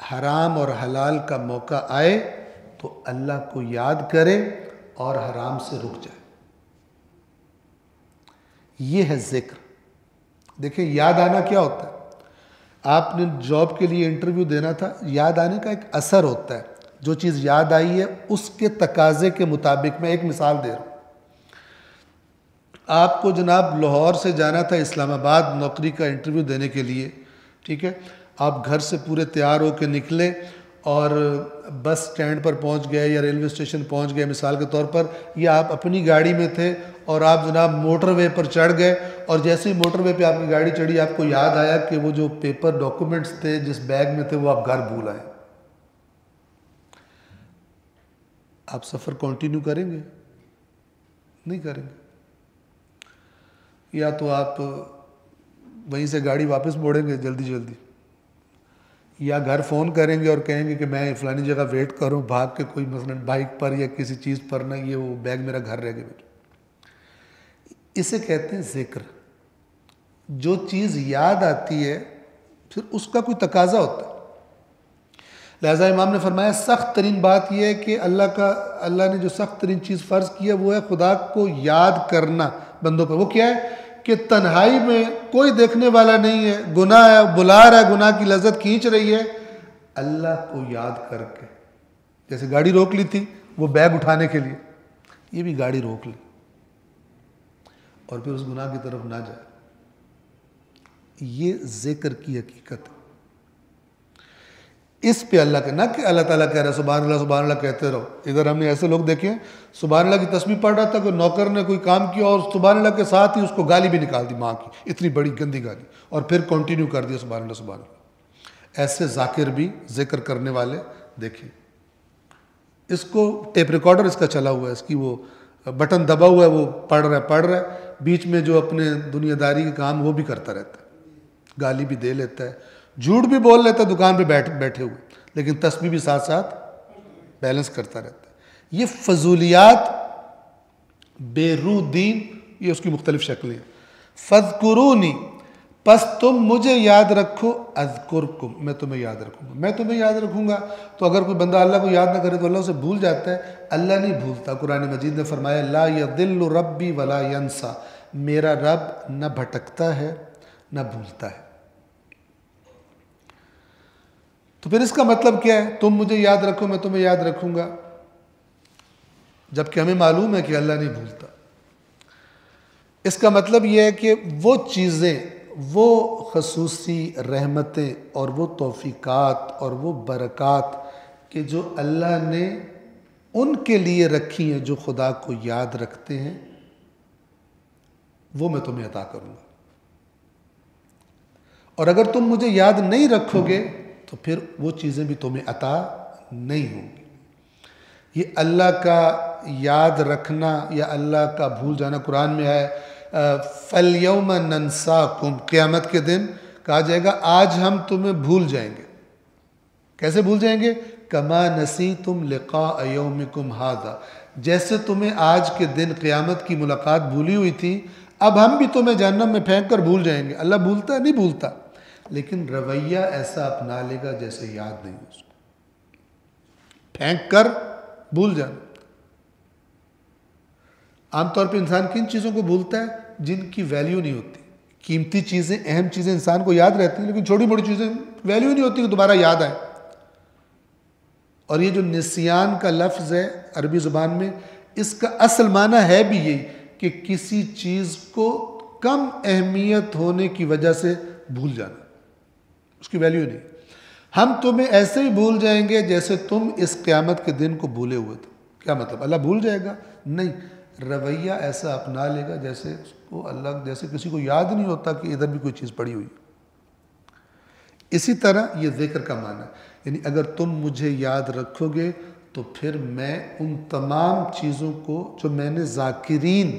حرام اور حلال کا موقع آئے تو اللہ کو یاد کرے اور حرام سے رک جائے. یہ ہے ذکر. دیکھیں یاد آنا کیا ہوتا ہے؟ آپ نے جاب کے لیے انٹرویو دینا تھا، یاد آنے کا ایک اثر ہوتا ہے. جو چیز یاد آئی ہے اس کے تقاضے کے مطابق، میں ایک مثال دے رہا ہوں. آپ کو جناب لاہور سے جانا تھا اسلام آباد نوکری کا انٹرویو دینے کے لیے، ٹھیک ہے. آپ گھر سے پورے تیار ہو کے نکلے اور بس سٹینڈ پر پہنچ گئے یا ریلوے اسٹیشن پہنچ گئے مثال کے طور پر، یا آپ اپنی گاڑی میں تھے اور آپ جناب موٹر وے پر چڑھ گئے، اور جیسے ہی موٹر وے پہ آپ کی گاڑی چڑھی آپ کو یاد آیا کہ وہ جو پیپر ڈاکومنٹس تھے جس بیگ میں تھے وہ آپ گھر بھول آئے. آپ سفر کنٹینیو کریں گے؟ نہیں کریں گے. یا تو آپ وہیں سے گاڑی واپس موڑیں گے جلدی جلدی، یا گھر فون کریں گے اور کہیں گے کہ میں فلانی جگہ ویٹ کروں، بھاگ کے کوئی مثلاً بائک پر یا کسی چیز پر، نہ یہ وہ بیگ میرا گھر رہ گیا. اسے کہتے ہیں ذکر. جو چیز یاد آتی ہے پھر اس کا کوئی تقاضا ہوتا ہے. لہٰذا امام نے فرمایا سخت ترین بات یہ ہے کہ اللہ نے جو سخت ترین چیز فرض کی ہے وہ ہے خدا کو یاد کرنا بندوں پر. وہ کیا ہے کہ تنہائی میں کوئی دیکھنے والا نہیں ہے، گناہ ہے، بلا رہا ہے، گناہ کی لذت کھینچ رہی ہے، اللہ کو یاد کر کے. جیسے گاڑی روک لی تھی وہ بیگ اٹھانے کے لیے، یہ بھی گاڑی روک لی اور پھر اس گناہ کی طرف نہ جائے. یہ ذکر کی حقیقت ہے. اس پہ اللہ کا، نہ کہ اللہ تعالیٰ کہہ رہا ہے سبحان اللہ کہتے رہو. ادھر ہم نے ایسے لوگ دیکھے ہیں سبحان اللہ کی تسبیح پڑھ رہا تھا کہ نوکر نے کوئی کام کیا اور سبحان اللہ کے ساتھ ہی اس کو گالی بھی نکال دی، ماں کی اتنی بڑی گندی گالی، اور پھر کنٹینیو کر دیا سبحان اللہ. ایسے ذاکر بھی، ذکر کرنے والے دیکھیں. اس کو ٹیپ ریکارڈر اس کا چلا ہوا ہے، اس کی وہ بٹن دبا ہوا ہے، وہ پڑھ رہا ہے، بیچ میں جو اپنے دنیا داری کے کام وہ بھی کرتا رہتا ہے، گالی بھی دے لیتا ہے، جھوٹ بھی بول لیتا ہے دکان پہ بیٹھے ہوئے، لیکن تسبیح بھی ساتھ ساتھ بیلنس کرتا رہتا ہے. یہ فضولیات، بے روح دین، یہ اس کی مختلف شکلیں ہیں. فَاذْكُرُونِي، پس تم مجھے یاد رکھو، اذکرکم، میں تمہیں یاد رکھوں گا. میں تمہیں یاد رکھوں گا. تو اگر کوئی بندہ اللہ کو یاد نہ کرے تو اللہ اسے بھول جاتا ہے. اللہ نہیں بھولتا. قرآن مجید نے فرمایا لا یضل ربی ولا ینسا، میرا رب نہ بھٹکتا ہے نہ بھولتا ہے. تو پھر اس کا مطلب کیا ہے؟ تم مجھے یاد رکھو میں تمہیں یاد رکھوں گا، جبکہ ہمیں معلوم ہے کہ اللہ نہیں بھولتا. اس کا مطلب یہ ہے کہ وہ چیزیں، وہ خصوصی رحمتیں اور وہ توفیقات اور وہ برکات کہ جو اللہ نے ان کے لیے رکھی ہیں جو خدا کو یاد رکھتے ہیں، وہ میں تمہیں عطا کروں گا. اور اگر تم مجھے یاد نہیں رکھو گے تو پھر وہ چیزیں بھی تمہیں عطا نہیں ہوں گی. یہ اللہ کا یاد رکھنا یا اللہ کا بھول جانا، قرآن میں ہے فَالْيَوْمَ نَنْسَاكُمْ، قیامت کے دن کہا جائے گا آج ہم تمہیں بھول جائیں گے. کیسے بھول جائیں گے؟ كَمَا نَسِيتُمْ لِقَاءَ يَوْمِكُمْ هَذَا، جیسے تمہیں آج کے دن قیامت کی ملاقات بھولی ہوئی تھی، اب ہم بھی تمہیں جہنم میں پھینک کر بھول جائیں گے. اللہ بھولتا ہے؟ نہیں بھولتا، لیکن رویہ ایسا اپنا لے گا جیسے یاد نہیں اس کو، پھینک کر بھول جانا. عام طور پہ انسان کن چیزوں کو بھولتا ہے؟ جن کی ویلیو نہیں ہوتی. قیمتی چیزیں، اہم چیزیں انسان کو یاد رہتی ہیں، لیکن چھوٹی موٹی چیزیں ویلیو نہیں ہوتی کہ دوبارہ یاد آئے. اور یہ جو نسیان کا لفظ ہے عربی زبان میں، اس کا اصل معنی ہے بھی یہی کہ کسی چیز کو کم اہمیت ہونے کی وجہ سے بھول جانا، اس کی ویلیو نہیں. ہم تمہیں ایسے ہی بھول جائیں گے جیسے تم اس قیامت کے دن کو بھولے ہوئے تھے. کیا مطلب اللہ بھول جائے گا؟ نہیں، رویہ ایسا اپنا لے گا جیسے اس کو اللہ، جیسے کسی کو یاد نہیں ہوتا کہ ادھر بھی کوئی چیز پڑی ہوئی. اسی طرح یہ ذکر کا معنی ہے، یعنی اگر تم مجھے یاد رکھو گے تو پھر میں ان تمام چیزوں کو جو میں نے ذاکرین،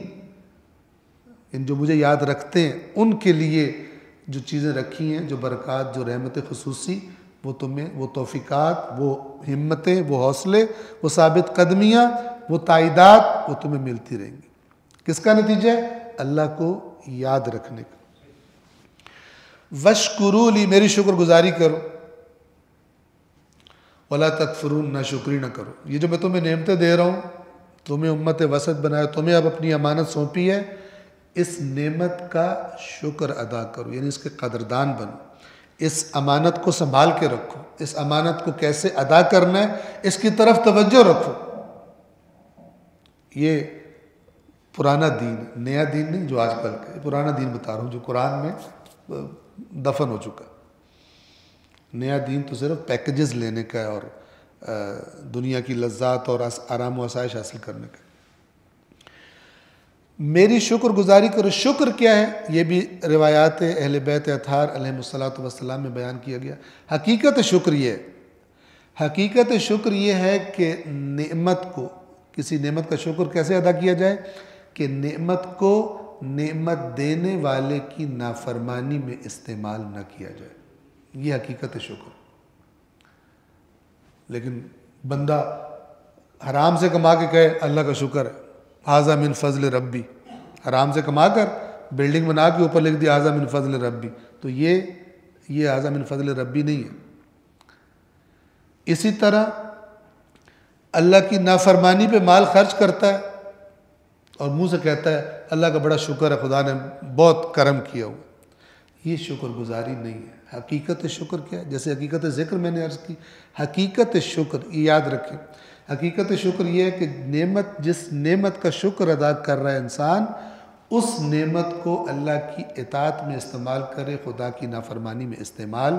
جو مجھے یاد رکھتے ہیں، ان کے لیے جو چیزیں رکھی ہیں، جو برکات، جو رحمت خصوصی، وہ تمہیں، وہ توفیقات، وہ ہمتیں، وہ حوصلے، وہ ثابت قدمیاں، وہ تائیدات، وہ تمہیں ملتی رہیں گی. کس کا نتیجہ ہے؟ اللہ کو یاد رکھنے کا. وشکروا لی، میری شکر گزاری کرو، ولا تکفرون، نہ شکری نہ کرو. یہ جو میں تمہیں نعمتیں دے رہا ہوں، تمہیں امت وسط بنایا، تمہیں اب اپنی امانت سونپی ہے، اس نعمت کا شکر ادا کرو، یعنی اس کے قدردان بنو، اس امانت کو سنبھال کے رکھو، اس امانت کو کیسے ادا کرنا ہے اس کی طرف توجہ رکھو. یہ پرانا دین، نیا دین نہیں جو آج کل کا، یہ پرانا دین بتا رہا ہوں جو قرآن میں دفن ہو چکا. نیا دین تو صرف پیکیجز لینے کا ہے اور دنیا کی لذات اور آرام و آسائش حاصل کرنے کا. میری شکر گزاری کرو. شکر کیا ہے یہ بھی روایات اہل بیت اطہار علیہ الصلوۃ والسلام میں بیان کیا گیا. حقیقت شکر یہ ہے، حقیقت شکر یہ ہے کہ نعمت کو، کسی نعمت کا شکر کیسے ادا کیا جائے کہ نعمت کو نعمت دینے والے کی نافرمانی میں استعمال نہ کیا جائے. یہ حقیقت شکر. لیکن بندہ حرام سے کما کے کہے اللہ کا شکر ہے، ھذا من فضل ربی، حرام سے کما کر بلڈنگ بنا کے اوپر لکھ دیا ھذا من فضل ربی، تو یہ ھذا من فضل ربی نہیں ہے. اسی طرح اللہ کی نافرمانی پہ مال خرچ کرتا ہے اور منہ سے کہتا ہے اللہ کا بڑا شکر ہے، خدا نے بہت کرم کیا ہوا، یہ شکر گزاری نہیں ہے. حقیقت شکر کیا ہے؟ جیسے حقیقت ذکر میں نے عرض کی، حقیقت شکر یہ یاد رکھیں، حقیقت شکر یہ ہے کہ نعمت، جس نعمت کا شکر ادا کر رہا ہے انسان، اس نعمت کو اللہ کی اطاعت میں استعمال کرے، خدا کی نافرمانی میں استعمال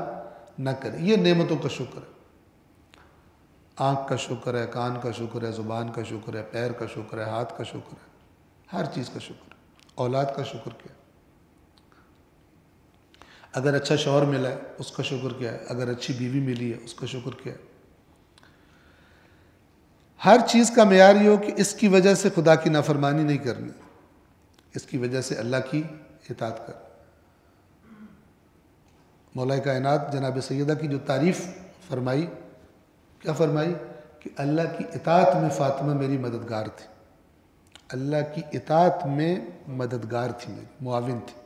نہ کرے. یہ نعمتوں کا شکر ہے. آنکھ کا شکر ہے، کان کا شکر ہے، زبان کا شکر ہے، پیر کا شکر ہے، ہاتھ کا شکر ہے، ہر چیز کا شکر ہے. اولاد کا شکر کیا ہے؟ اگر اچھا شوہر ملا ہے اس کا شکر کیا ہے؟ اگر اچھی بیوی ملی ہے اس کا شکر کیا ہے؟ ہر چیز کا معیار یہ ہو کہ اس کی وجہ سے خدا کی نافرمانی نہیں کرنی، اس کی وجہ سے اللہ کی اطاعت کرنی. مولا کائنات جناب سیدہ کی جو تعریف فرمائی، کیا فرمائی؟ کہ اللہ کی اطاعت میں فاطمہ میری مددگار تھی، اللہ کی اطاعت میں مددگار تھی، میری معاون تھی.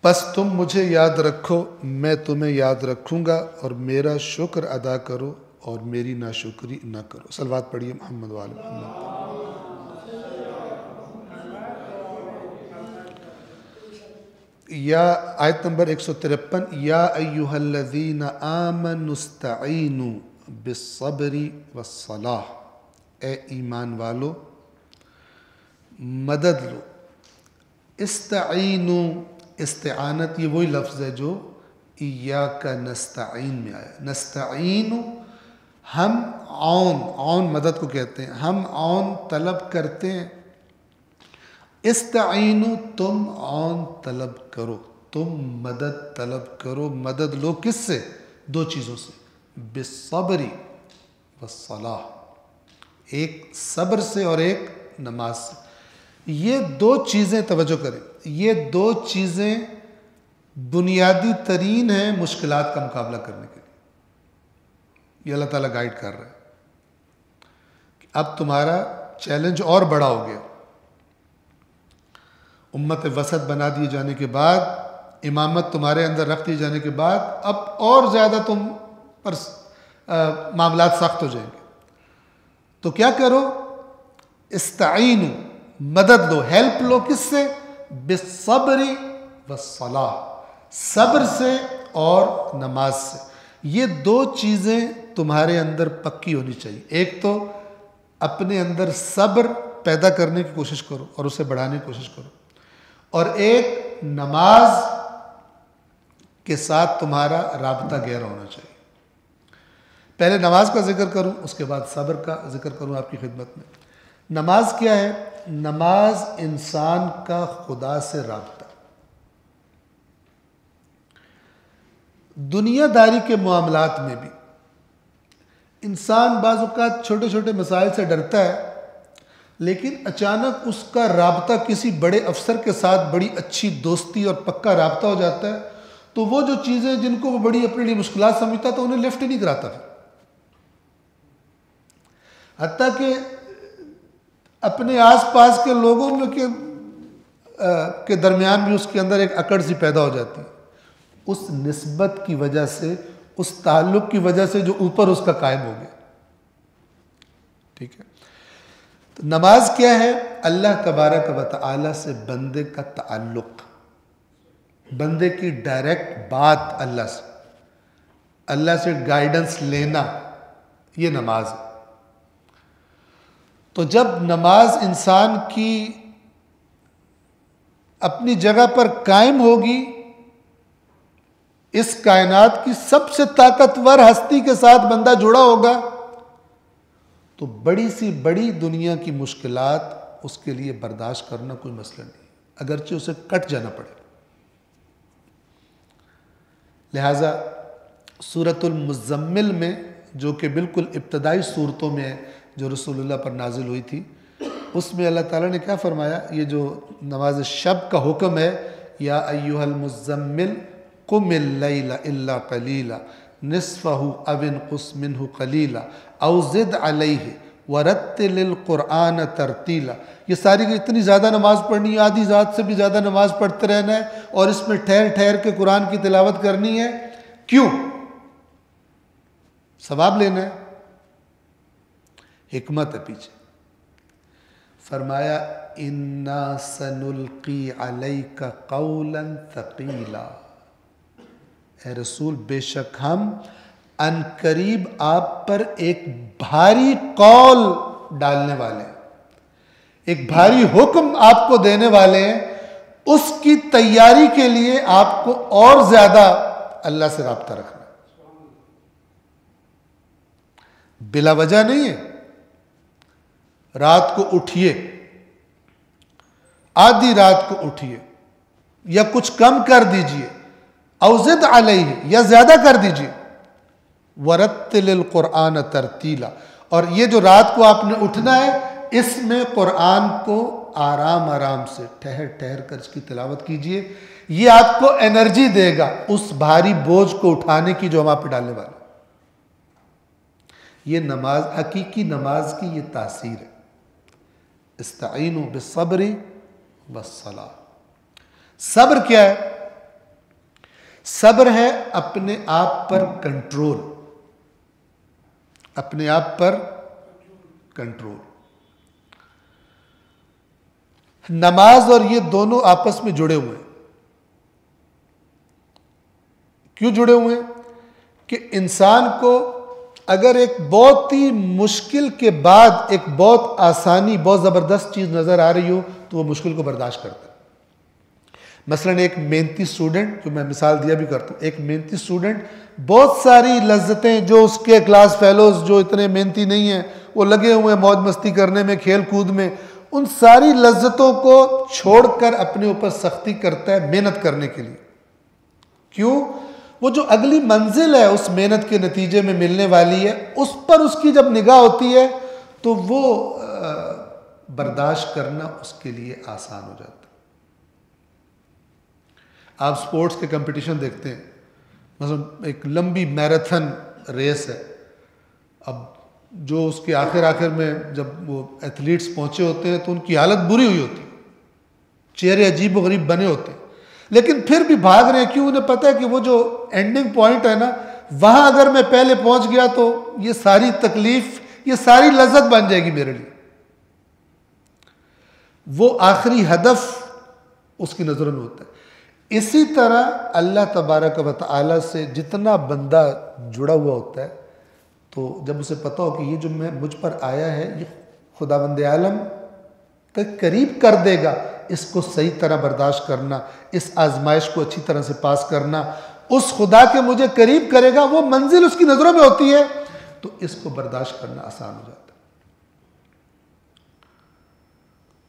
بس تم مجھے یاد رکھو، میں تمہیں یاد رکھوں گا، اور میرا شکر ادا کرو اور میری ناشکری نہ کرو. صلوات پڑھیے محمد و آل محمد. یا آیت نمبر 153، یا ایہا الذین آمنوا استعینوا بالصبر والصلاۃ، اے ایمان والو مدد لو. استعینوا، استعانت یہ وہی لفظ ہے جو ایاک نستعین میں آیا. نستعین ہم عون مدد کو کہتے ہیں، ہم عون طلب کرتے ہیں. استعینوا تم عون طلب کرو، تم مدد طلب کرو. مدد لو کس سے؟ دو چیزوں سے، بالصبر والصلاۃ، ایک صبر سے اور ایک نماز سے. یہ دو چیزیں توجہ کریں، یہ دو چیزیں بنیادی ترین ہیں مشکلات کا مقابلہ کرنے کے لیے. یہ اللہ تعالیٰ گائیڈ کر رہا ہے کہ اب تمہارا چیلنج اور بڑا ہو گیا. امت وسط بنا دیے جانے کے بعد، امامت تمہارے اندر رکھ دیے جانے کے بعد، اب اور زیادہ تم پر معاملات سخت ہو جائیں گے. تو کیا کرو؟ استعینوا، مدد لو، ہیلپ لو. کس سے؟ بالصبر والصلاۃ، صبر سے اور نماز سے. یہ دو چیزیں تمہارے اندر پکی ہونی چاہیے. ایک تو اپنے اندر صبر پیدا کرنے کی کوشش کرو اور اسے بڑھانے کی کوشش کرو، اور ایک نماز کے ساتھ تمہارا رابطہ گہرا ہونا چاہیے. پہلے نماز کا ذکر کروں، اس کے بعد صبر کا ذکر کروں آپ کی خدمت میں. نماز کیا ہے؟ نماز انسان کا خدا سے رابطہ. دنیا داری کے معاملات میں بھی انسان بعض اوقات چھوٹے چھوٹے مسائل سے ڈرتا ہے، لیکن اچانک اس کا رابطہ کسی بڑے افسر کے ساتھ بڑی اچھی دوستی اور پکا رابطہ ہو جاتا ہے، تو وہ جو چیزیں جن کو وہ بڑی اپنے لیے مشکلات سمجھتا تو انہیں لیفٹ ہی نہیں کراتا. حتیٰ کہ اپنے آس پاس کے لوگوں میں کہ کے درمیان بھی اس کے اندر ایک اکڑ سی پیدا ہو جاتی ہے، اس نسبت کی وجہ سے، اس تعلق کی وجہ سے جو اوپر اس کا قائم ہو گیا. ٹھیک ہے. تو نماز کیا ہے؟ اللہ تبارک و تعالی سے بندے کا تعلق، بندے کی ڈائریکٹ بات اللہ سے گائیڈنس لینا، یہ نماز ہے. تو جب نماز انسان کی اپنی جگہ پر قائم ہوگی، اس کائنات کی سب سے طاقتور ہستی کے ساتھ بندہ جڑا ہوگا، تو بڑی سی بڑی دنیا کی مشکلات اس کے لیے برداشت کرنا کوئی مسئلہ نہیں، اگرچہ اسے کٹ جانا پڑے. لہٰذا سورۃ المزمل میں، جو کہ بالکل ابتدائی صورتوں میں ہے جو رسول اللہ پر نازل ہوئی تھی، اس میں اللہ تعالیٰ نے کیا فرمایا؟ یہ جو نماز شب کا حکم ہے، یا ایھا المزمل قم اللیل الا قلیلا نصفہ او انقص منہ قلیلا او زد علیہ ورتل القرآن ترتیلا. یہ ساری اتنی زیادہ نماز پڑھنی ہے، آدھی رات سے بھی زیادہ نماز پڑھتے رہنا ہے، اور اس میں ٹھہر ٹھہر کے قرآن کی تلاوت کرنی ہے. کیوں؟ ثواب لینا ہے. حکمت ہے پیچھے. فرمایا انا سنلقی علیک قولا ثقیلا، اے رسول بے شک ہم ان قریب آپ پر ایک بھاری قول ڈالنے والے ہیں، ایک بھاری حکم آپ کو دینے والے ہیں. اس کی تیاری کے لیے آپ کو اور زیادہ اللہ سے رابطہ رکھنا، بلا وجہ نہیں ہے. رات کو اٹھیے، آدھی رات کو اٹھیے، یا کچھ کم کر دیجئے، او زد علیہ، یا زیادہ کر دیجئے، ورتل القرآن ترتیلا. اور یہ جو رات کو آپ نے اٹھنا ہے، اس میں قرآن کو آرام آرام سے ٹھہر ٹھہر کر اس کی تلاوت کیجئے. یہ آپ کو انرجی دے گا اس بھاری بوجھ کو اٹھانے کی جو ہم آپ پہ ڈالنے والے. یہ نماز، حقیقی نماز کی یہ تاثیر ہے. استعینوا بالصبر والصلاۃ. صبر کیا ہے؟ صبر ہے اپنے آپ پر کنٹرول، اپنے آپ پر کنٹرول. نماز اور یہ دونوں آپس میں جڑے ہوئے ہیں. کیوں جڑے ہوئے ہیں؟ کہ انسان کو اگر ایک بہت ہی مشکل کے بعد ایک بہت آسانی، بہت زبردست چیز نظر آ رہی ہو تو وہ مشکل کو برداشت کرتا ہے. مثلا ایک محنتی اسٹوڈنٹ، جو میں مثال دیا بھی کرتا ہوں، ایک محنتی اسٹوڈنٹ بہت ساری لذتیں، جو اس کے کلاس فیلوز جو اتنے محنتی نہیں ہیں وہ لگے ہوئے ہیں موج مستی کرنے میں، کھیل کود میں، ان ساری لذتوں کو چھوڑ کر اپنے اوپر سختی کرتا ہے محنت کرنے کے لیے. کیوں؟ وہ جو اگلی منزل ہے اس محنت کے نتیجے میں ملنے والی ہے، اس پر اس کی جب نگاہ ہوتی ہے تو وہ برداشت کرنا اس کے لیے آسان ہو جاتا ہے. آپ سپورٹس کے کمپٹیشن دیکھتے ہیں، مثلا ایک لمبی میراتھن ریس ہے، اب جو اس کے آخر میں جب وہ ایتھلیٹس پہنچے ہوتے ہیں تو ان کی حالت بری ہوئی ہوتی ہے، چہرے عجیب و غریب بنے ہوتے ہیں، لیکن پھر بھی بھاگ رہے ہیں. کیوں؟ انہیں پتہ ہے کہ وہ جو اینڈنگ پوائنٹ ہے نا، وہاں اگر میں پہلے پہنچ گیا تو یہ ساری تکلیف، یہ ساری لذت بن جائے گی میرے لیے. وہ آخری ہدف اس کی نظروں میں ہوتا ہے. اسی طرح اللہ تبارک و تعالی سے جتنا بندہ جڑا ہوا ہوتا ہے، تو جب اسے پتہ ہو کہ یہ جو مجھ پر آیا ہے یہ خداوند عالم کے قریب کر دے گا، اس کو صحیح طرح برداشت کرنا، اس آزمائش کو اچھی طرح سے پاس کرنا، اس خدا کے مجھے قریب کرے گا، وہ منزل اس کی نظروں میں ہوتی ہے، تو اس کو برداشت کرنا آسان ہو جاتا ہے.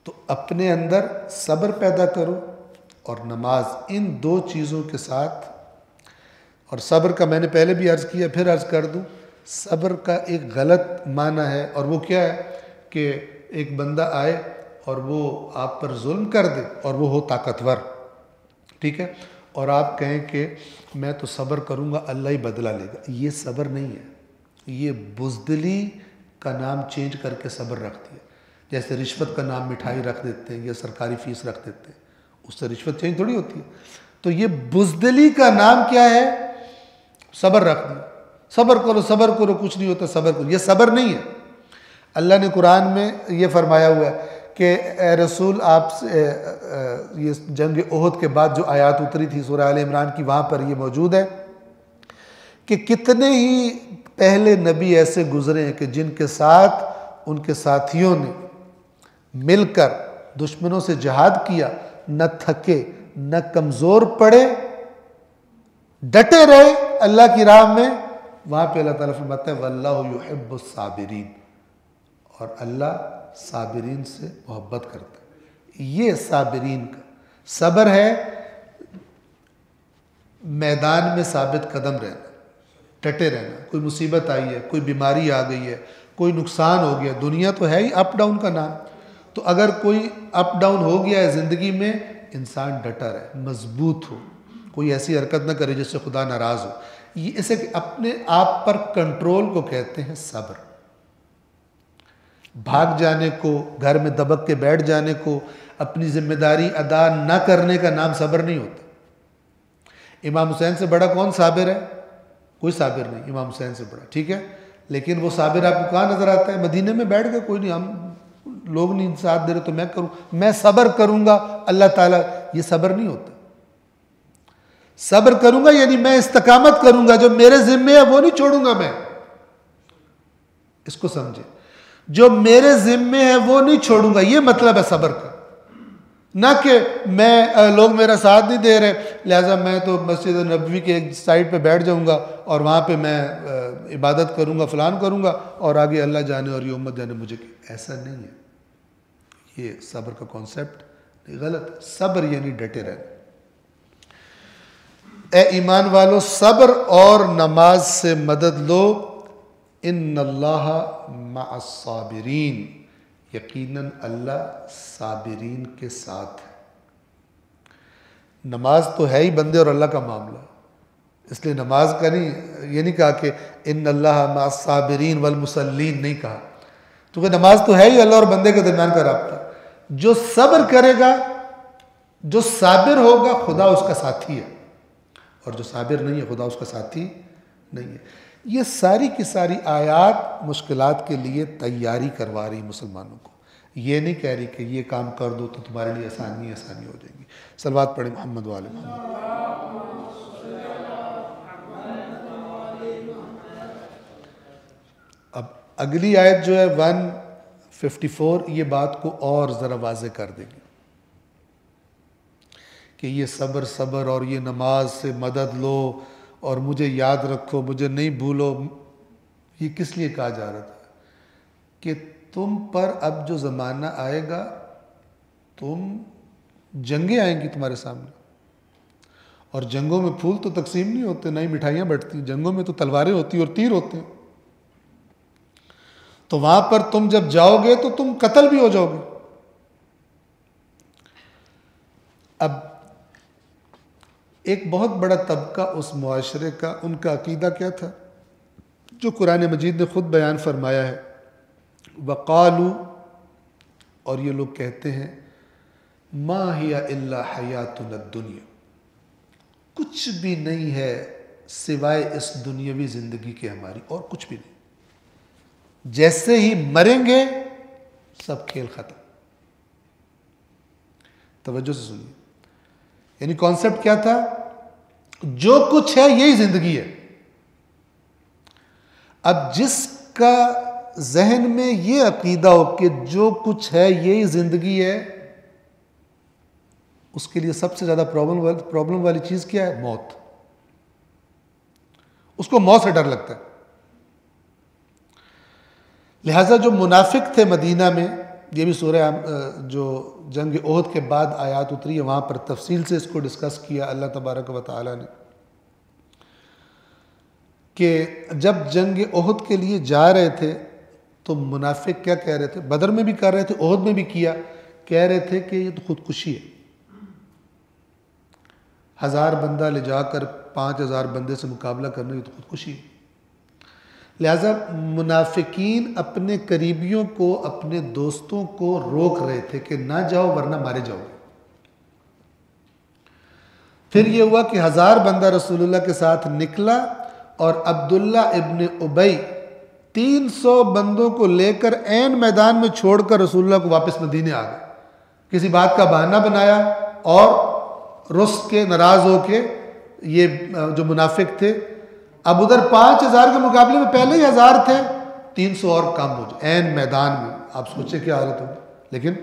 تو اپنے اندر صبر پیدا کرو اور نماز، ان دو چیزوں کے ساتھ. اور صبر کا میں نے پہلے بھی عرض کیا، پھر عرض کر دوں، صبر کا ایک غلط معنی ہے، اور وہ کیا ہے کہ ایک بندہ آئے اور وہ آپ پر ظلم کر دے اور وہ ہو طاقتور، ٹھیک ہے، اور آپ کہیں کہ میں تو صبر کروں گا، اللہ ہی بدلہ لے گا. یہ صبر نہیں ہے، یہ بزدلی کا نام چینج کر کے صبر رکھ دیا. جیسے رشوت کا نام مٹھائی رکھ دیتے ہیں یا سرکاری فیس رکھ دیتے ہیں. اس سے رشوت چینج تھوڑی ہوتی ہے. تو یہ بزدلی کا نام کیا ہے؟ صبر رکھ دیا. صبر کرو کچھ نہیں ہوتا، صبر کرو. یہ صبر نہیں ہے. اللہ نے قرآن میں یہ فرمایا ہوا ہے کہ اے رسول آپ سے یہ جنگ احد کے بعد جو آیات اتری تھی سورہ آل عمران کی، وہاں پر یہ موجود ہے کہ کتنے ہی پہلے نبی ایسے گزرے ہیں کہ جن کے ساتھ ان کے ساتھیوں نے مل کر دشمنوں سے جہاد کیا، نہ تھکے نہ کمزور پڑے، ڈٹے رہے اللہ کی راہ میں. وہاں پہ اللہ تعالیٰ فرماتا ہے وَاللَّهُ يُحِبُّ الصَّابِرِينَ، اور اللہ صابرین سے محبت کرتا ہے. یہ صابرین کا صبر ہے، میدان میں ثابت قدم رہنا، ڈٹے رہنا. کوئی مصیبت آئی ہے، کوئی بیماری آ گئی ہے، کوئی نقصان ہو گیا. دنیا تو ہے ہی اپ ڈاؤن کا نام. تو اگر کوئی اپ ڈاؤن ہو گیا ہے زندگی میں، انسان ڈٹا رہے، مضبوط ہو، کوئی ایسی حرکت نہ کرے جس سے خدا ناراض ہو. یہ اسے اپنے آپ پر کنٹرول کو کہتے ہیں صبر. بھاگ جانے کو، گھر میں دبک کے بیٹھ جانے کو، اپنی ذمہ داری ادا نہ کرنے کا نام صبر نہیں ہوتا. امام حسین سے بڑا کون صابر ہے؟ کوئی صابر نہیں امام حسین سے بڑا، ٹھیک ہے. لیکن وہ صابر آپ کو کہاں نظر آتا ہے؟ مدینے میں بیٹھ کے کوئی نہیں، ہم لوگ نہیں ساتھ دے رہے تو میں کروں، میں صبر کروں گا اللہ تعالیٰ. یہ صبر نہیں ہوتا. صبر کروں گا یعنی میں استقامت کروں گا، جو میرے ذمے ہے وہ نہیں چھوڑوں گا میں. اس کو سمجھے، جو میرے ذمے ہے وہ نہیں چھوڑوں گا، یہ مطلب ہے صبر کا. نہ کہ میں لوگ میرا ساتھ نہیں دے رہے لہٰذا میں تو مسجد نبوی کے ایک سائڈ پہ بیٹھ جاؤں گا اور وہاں پہ میں عبادت کروں گا، فلان کروں گا، اور آگے اللہ جانے اور یہ امت جانے مجھے. ایسا نہیں ہے. یہ صبر کا کانسیپٹ غلط. صبر یعنی ڈٹے رہنا. اے ایمان والو، صبر اور نماز سے مدد لو. ان اللہ مع الصابرین، یقیناً اللہ صابرین کے ساتھ ہے. نماز تو ہے ہی بندے اور اللہ کا معاملہ، اس لیے نماز کا نہیں، یہ نہیں کہا کہ ان اللہ مع الصابرین والمصلین، نہیں کہا. کیونکہ نماز تو ہے ہی اللہ اور بندے کے درمیان کا رابطہ. جو صبر کرے گا، جو صابر ہوگا، خدا اس کا ساتھی ہے، اور جو صابر نہیں ہے خدا اس کا ساتھی نہیں ہے. یہ ساری کی ساری آیات مشکلات کے لیے تیاری کروا رہی مسلمانوں کو. یہ نہیں کہہ رہی کہ یہ کام کر دو تو تمہارے لیے آسانی ہو جائے گی. صلوات پڑھیں محمد وآل محمد. اب اگلی آیت جو ہے 154 یہ بات کو اور ذرا واضح کر دے گی کہ یہ صبر اور یہ نماز سے مدد لو اور مجھے یاد رکھو، مجھے نہیں بھولو. یہ کس لیے کہا جا رہا تھا؟ کہ تم پر اب جو زمانہ آئے گا، تم جنگیں آئیں گی تمہارے سامنے، اور جنگوں میں پھول تو تقسیم نہیں ہوتے، نہ ہی مٹھائیاں بٹتی. جنگوں میں تو تلواریں ہوتی اور تیر ہوتے ہیں. تو وہاں پر تم جب جاؤ گے تو تم قتل بھی ہو جاؤ گے. اب ایک بہت بڑا طبقہ اس معاشرے کا، ان کا عقیدہ کیا تھا جو قرآن مجید نے خود بیان فرمایا ہے. وقالو، اور یہ لوگ کہتے ہیں، ما ہی الا حیاتنا الدنیا، کچھ بھی نہیں ہے سوائے اس دنیاوی زندگی کے ہماری، اور کچھ بھی نہیں. جیسے ہی مریں گے سب کھیل ختم. توجہ سے سنیے، یعنی کانسیپٹ کیا تھا؟ جو کچھ ہے یہی زندگی ہے. اب جس کا ذہن میں یہ عقیدہ ہو کہ جو کچھ ہے یہی زندگی ہے، اس کے لیے سب سے زیادہ پرابلم والی چیز کیا ہے؟ موت. اس کو موت سے ڈر لگتا ہے. لہٰذا جو منافق تھے مدینہ میں، یہ بھی سورہ جو جنگ احد کے بعد آیات اتری ہے وہاں پر تفصیل سے اس کو ڈسکس کیا اللہ تبارک و تعالی نے، کہ جب جنگ احد کے لیے جا رہے تھے تو منافق کیا کہہ رہے تھے؟ بدر میں بھی کر رہے تھے، احد میں بھی کیا، کہہ رہے تھے کہ یہ تو خودکشی ہے. 1000 بندہ لے جا کر 5000 بندے سے مقابلہ کرنا، یہ تو خودکشی ہے. لہٰذا منافقین اپنے قریبیوں کو، اپنے دوستوں کو روک رہے تھے کہ نہ جاؤ ورنہ مارے جاؤ گے. پھر یہ ہوا کہ 1000 بندہ رسول اللہ کے ساتھ نکلا اور عبداللہ ابن ابی 300 بندوں کو لے کر عین میدان میں چھوڑ کر رسول اللہ کو واپس مدینے آ گئے. کسی بات کا بہانہ بنایا اور رس کے ناراض ہو کے یہ جو منافق تھے، اب ادھر 5000 کے مقابلے میں پہلے ہی 1000 تھے، 300 اور کم ہو جائے عین میدان میں. آپ سوچیں کیا حالت ہوگی. لیکن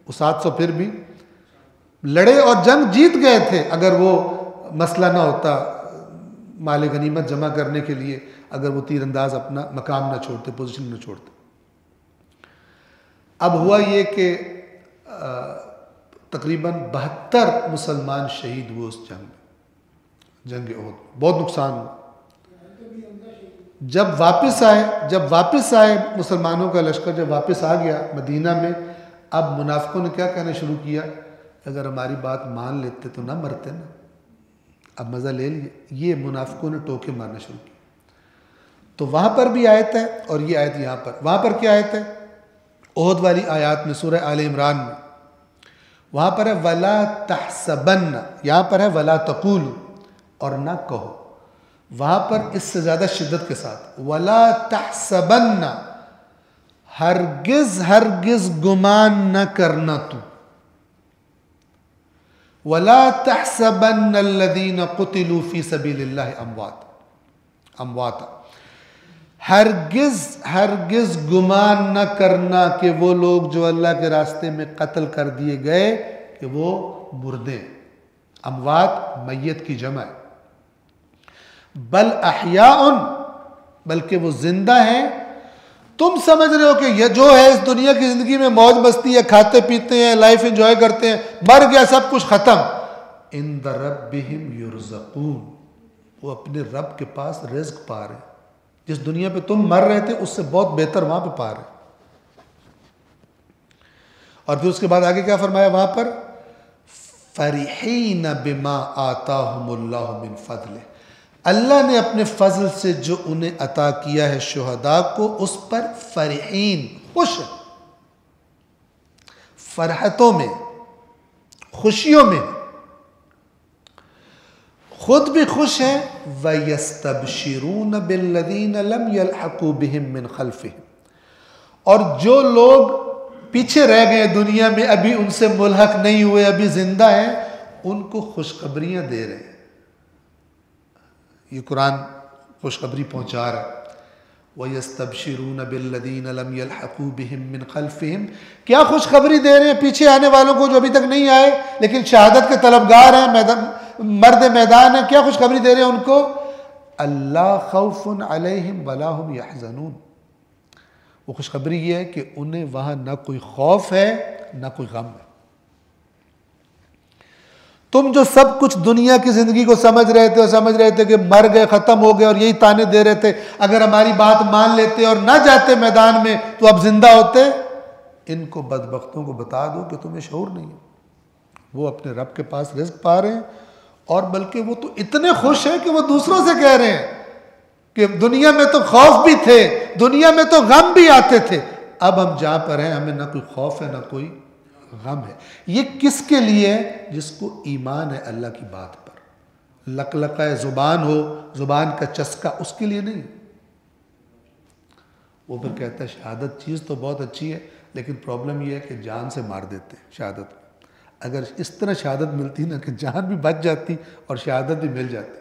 وہ 700 پھر بھی لڑے اور جنگ جیت گئے تھے. اگر وہ مسئلہ نہ ہوتا مال غنیمت جمع کرنے کے لیے، اگر وہ تیر انداز اپنا مقام نہ چھوڑتے، پوزیشن نہ چھوڑتے. اب ہوا یہ کہ تقریباً 72 مسلمان شہید ہوئے اس جنگ میں، جنگ احد. بہت نقصان ہوا. جب واپس آئے مسلمانوں کا لشکر جب واپس آ گیا مدینہ میں، اب منافقوں نے کیا کہنا شروع کیا، اگر ہماری بات مان لیتے تو نہ مرتے نا، اب مزہ لے لیے. یہ منافقوں نے ٹوکے مارنا شروع کیا. تو وہاں پر بھی آیت ہے اور یہ آیت یہاں پر. وہاں پر کیا آیت ہے؟ احد والی آیات میں سورہ آل عمران میں وہاں پر ہے وَلَا تَحْسَبَنَّ، یہاں پر ہے وَلَا تَقُولُ، اور نہ کہو. وہاں پر اس سے زیادہ شدت کے ساتھ وَلَا تَحْسَبَنَّ، ہرگز گمان نہ کرنا تو. وَلَا تَحْسَبَنَّ الَّذِينَ قُتِلُوا فِي سَبِيلِ اللَّهِ أَمْوَاتًا، ہرگز گمان نہ کرنا کہ وہ لوگ جو اللہ کے راستے میں قتل کر دیے گئے کہ وہ مردے. اموات میت کی جمع ہے. بل احیاء، بلکہ وہ زندہ ہیں. تم سمجھ رہے ہو کہ یہ جو ہے اس دنیا کی زندگی میں موج مستی ہے، کھاتے پیتے ہیں، لائف انجوائے کرتے ہیں، مر گیا سب کچھ ختم. عند ربہم یرزقون، وہ اپنے رب کے پاس رزق پا رہے ہیں. جس دنیا پہ تم مر رہے تھے اس سے بہت بہتر وہاں پہ پا رہے ہیں. اور پھر اس کے بعد آگے کیا فرمایا وہاں پر؟ فرحین بما آتاہم اللہ من فضلہ، اللہ نے اپنے فضل سے جو انہیں عطا کیا ہے شہداء کو، اس پر فرحین، خوش، فرحتوں میں، خوشیوں میں، خود بھی خوش ہیں. وَيَسْتَبْشِرُونَ بِالَّذِينَ لَمْ يَلْحَقُوا بِهِمْ مِنْ خَلْفِهِمْ، اور جو لوگ پیچھے رہ گئے دنیا میں، ابھی ان سے ملحق نہیں ہوئے، ابھی زندہ ہیں، ان کو خوشخبریاں دے رہے ہیں. یہ قرآن خوشخبری پہنچا رہا ہے. وَيَسْتَبْشِرُونَ بِالَّذِينَ لَمْ يَلْحَقُوا بِهِمْ مِنْ خَلْفِهِمْ، کیا خوشخبری دے رہے ہیں پیچھے آنے والوں کو جو ابھی تک نہیں آئے لیکن شہادت کے طلبگار ہیں، مرد میدان ہیں. کیا خوشخبری دے رہے ہیں ان کو؟ اللہ خوف علیہم ولا هم يحزنون. وہ خوشخبری یہ ہے کہ انہیں وہاں نہ کوئی خوف ہے نہ کوئی غم ہے. تم جو سب کچھ دنیا کی زندگی کو سمجھ رہے تھے کہ مر گئے، ختم ہو گئے، اور یہی تانے دے رہے تھے اگر ہماری بات مان لیتے اور نہ جاتے میدان میں تو اب زندہ ہوتے، ان کو بدبختوں کو بتا دو کہ تمہیں شعور نہیں ہے. وہ اپنے رب کے پاس رزق پا رہے ہیں، اور بلکہ وہ تو اتنے خوش ہیں کہ وہ دوسروں سے کہہ رہے ہیں کہ دنیا میں تو خوف بھی تھے، دنیا میں تو غم بھی آتے تھے، اب ہم جہاں پر ہیں ہمیں نہ کوئی خوف ہے نہ کوئی غم ہے. یہ کس کے لیے؟ جس کو ایمان ہے اللہ کی بات پر. لقلقہ زبان ہو، زبان کا چسکا، اس کے لیے نہیں. وہ پھر کہتا ہے شہادت چیز تو بہت اچھی ہے لیکن پرابلم یہ ہے کہ جان سے مار دیتے ہیں شہادت. اگر اس طرح شہادت ملتی نا کہ جان بھی بچ جاتی اور شہادت بھی مل جاتی.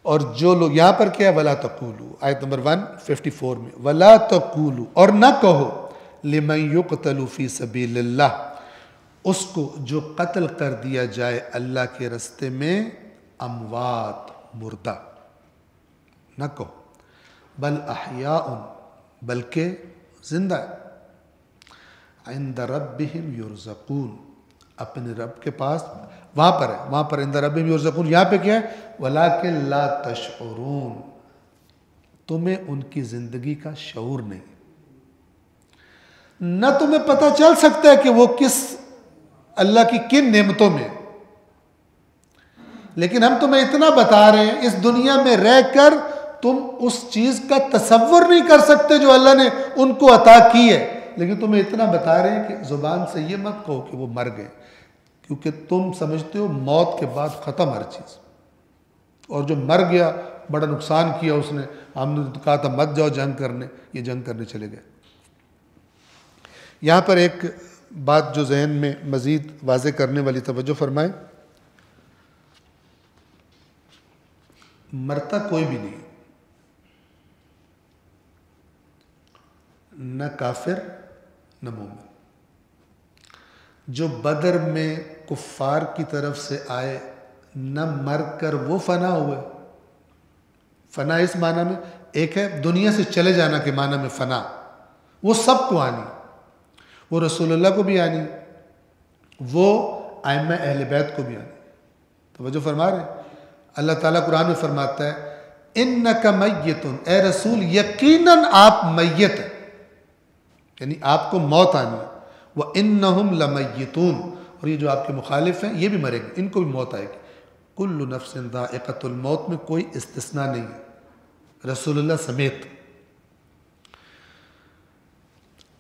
اور جو لوگ یہاں پر کیا ہے وَلَا تَقُولُوا، آیت نمبر 154 میں وَلَا تَقُولُوا، اور نہ کہو لِمَنْ يُقْتَلُ فِي سَبِيلِ اللَّهِ، اس کو جو قتل کر دیا جائے اللہ کے رستے میں، اموات، مردہ. نہ کہو بل احیاء، بلکہ زندہ ہے. عند ربہم یرزقون، اپنے رب کے پاس، وہاں پر ہے، وہاں پر عند ربہم یرزقون. یہاں پہ کیا ہے؟ ولیکن لا تشعرون، تمہیں ان کی زندگی کا شعور نہیں، نہ تمہیں پتہ چل سکتا ہے کہ وہ کس اللہ کی کن نعمتوں میں. لیکن ہم تمہیں اتنا بتا رہے ہیں، اس دنیا میں رہ کر تم اس چیز کا تصور نہیں کر سکتے جو اللہ نے ان کو عطا کی ہے. لیکن تمہیں اتنا بتا رہے ہیں کہ زبان سے یہ مت کہو کہ وہ مر گئے، کیونکہ تم سمجھتے ہو موت کے بعد ختم ہر چیز، اور جو مر گیا بڑا نقصان کیا اس نے، ہم نے کہا تھا مت جاؤ جنگ کرنے، یہ جنگ کرنے چلے گئے۔ یہاں پر ایک بات جو ذہن میں مزید واضح کرنے والی، توجہ فرمائیں، مرتا کوئی بھی نہیں، نہ کافر نہ مومن۔ جو بدر میں کفار کی طرف سے آئے، نہ مر کر وہ فنا ہوئے۔ فنا اس معنی میں، ایک ہے دنیا سے چلے جانا کے معنی میں فنا، وہ سب کو آنی، وہ رسول اللہ کو بھی آنی، وہ ائمہ اہل بیت کو بھی آنی۔ توجہ فرما رہے ہیں؟ اللہ تعالیٰ قرآن میں فرماتا ہے اِنَّكَ مَيِّتٌ، اے رسول یقیناً آپ میت ہیں، یعنی آپ کو موت آنی ہے۔ وَإِنَّهُمْ لَمَيِّتُونَ، اور یہ جو آپ کے مخالف ہیں یہ بھی مریں گے، ان کو بھی موت آئے گی۔ کُلُّ نَفْسٍ ذَائِقَةُ الْمَوْتِ میں کوئی استثناء نہیں ہے، رسول اللہ سمیت۔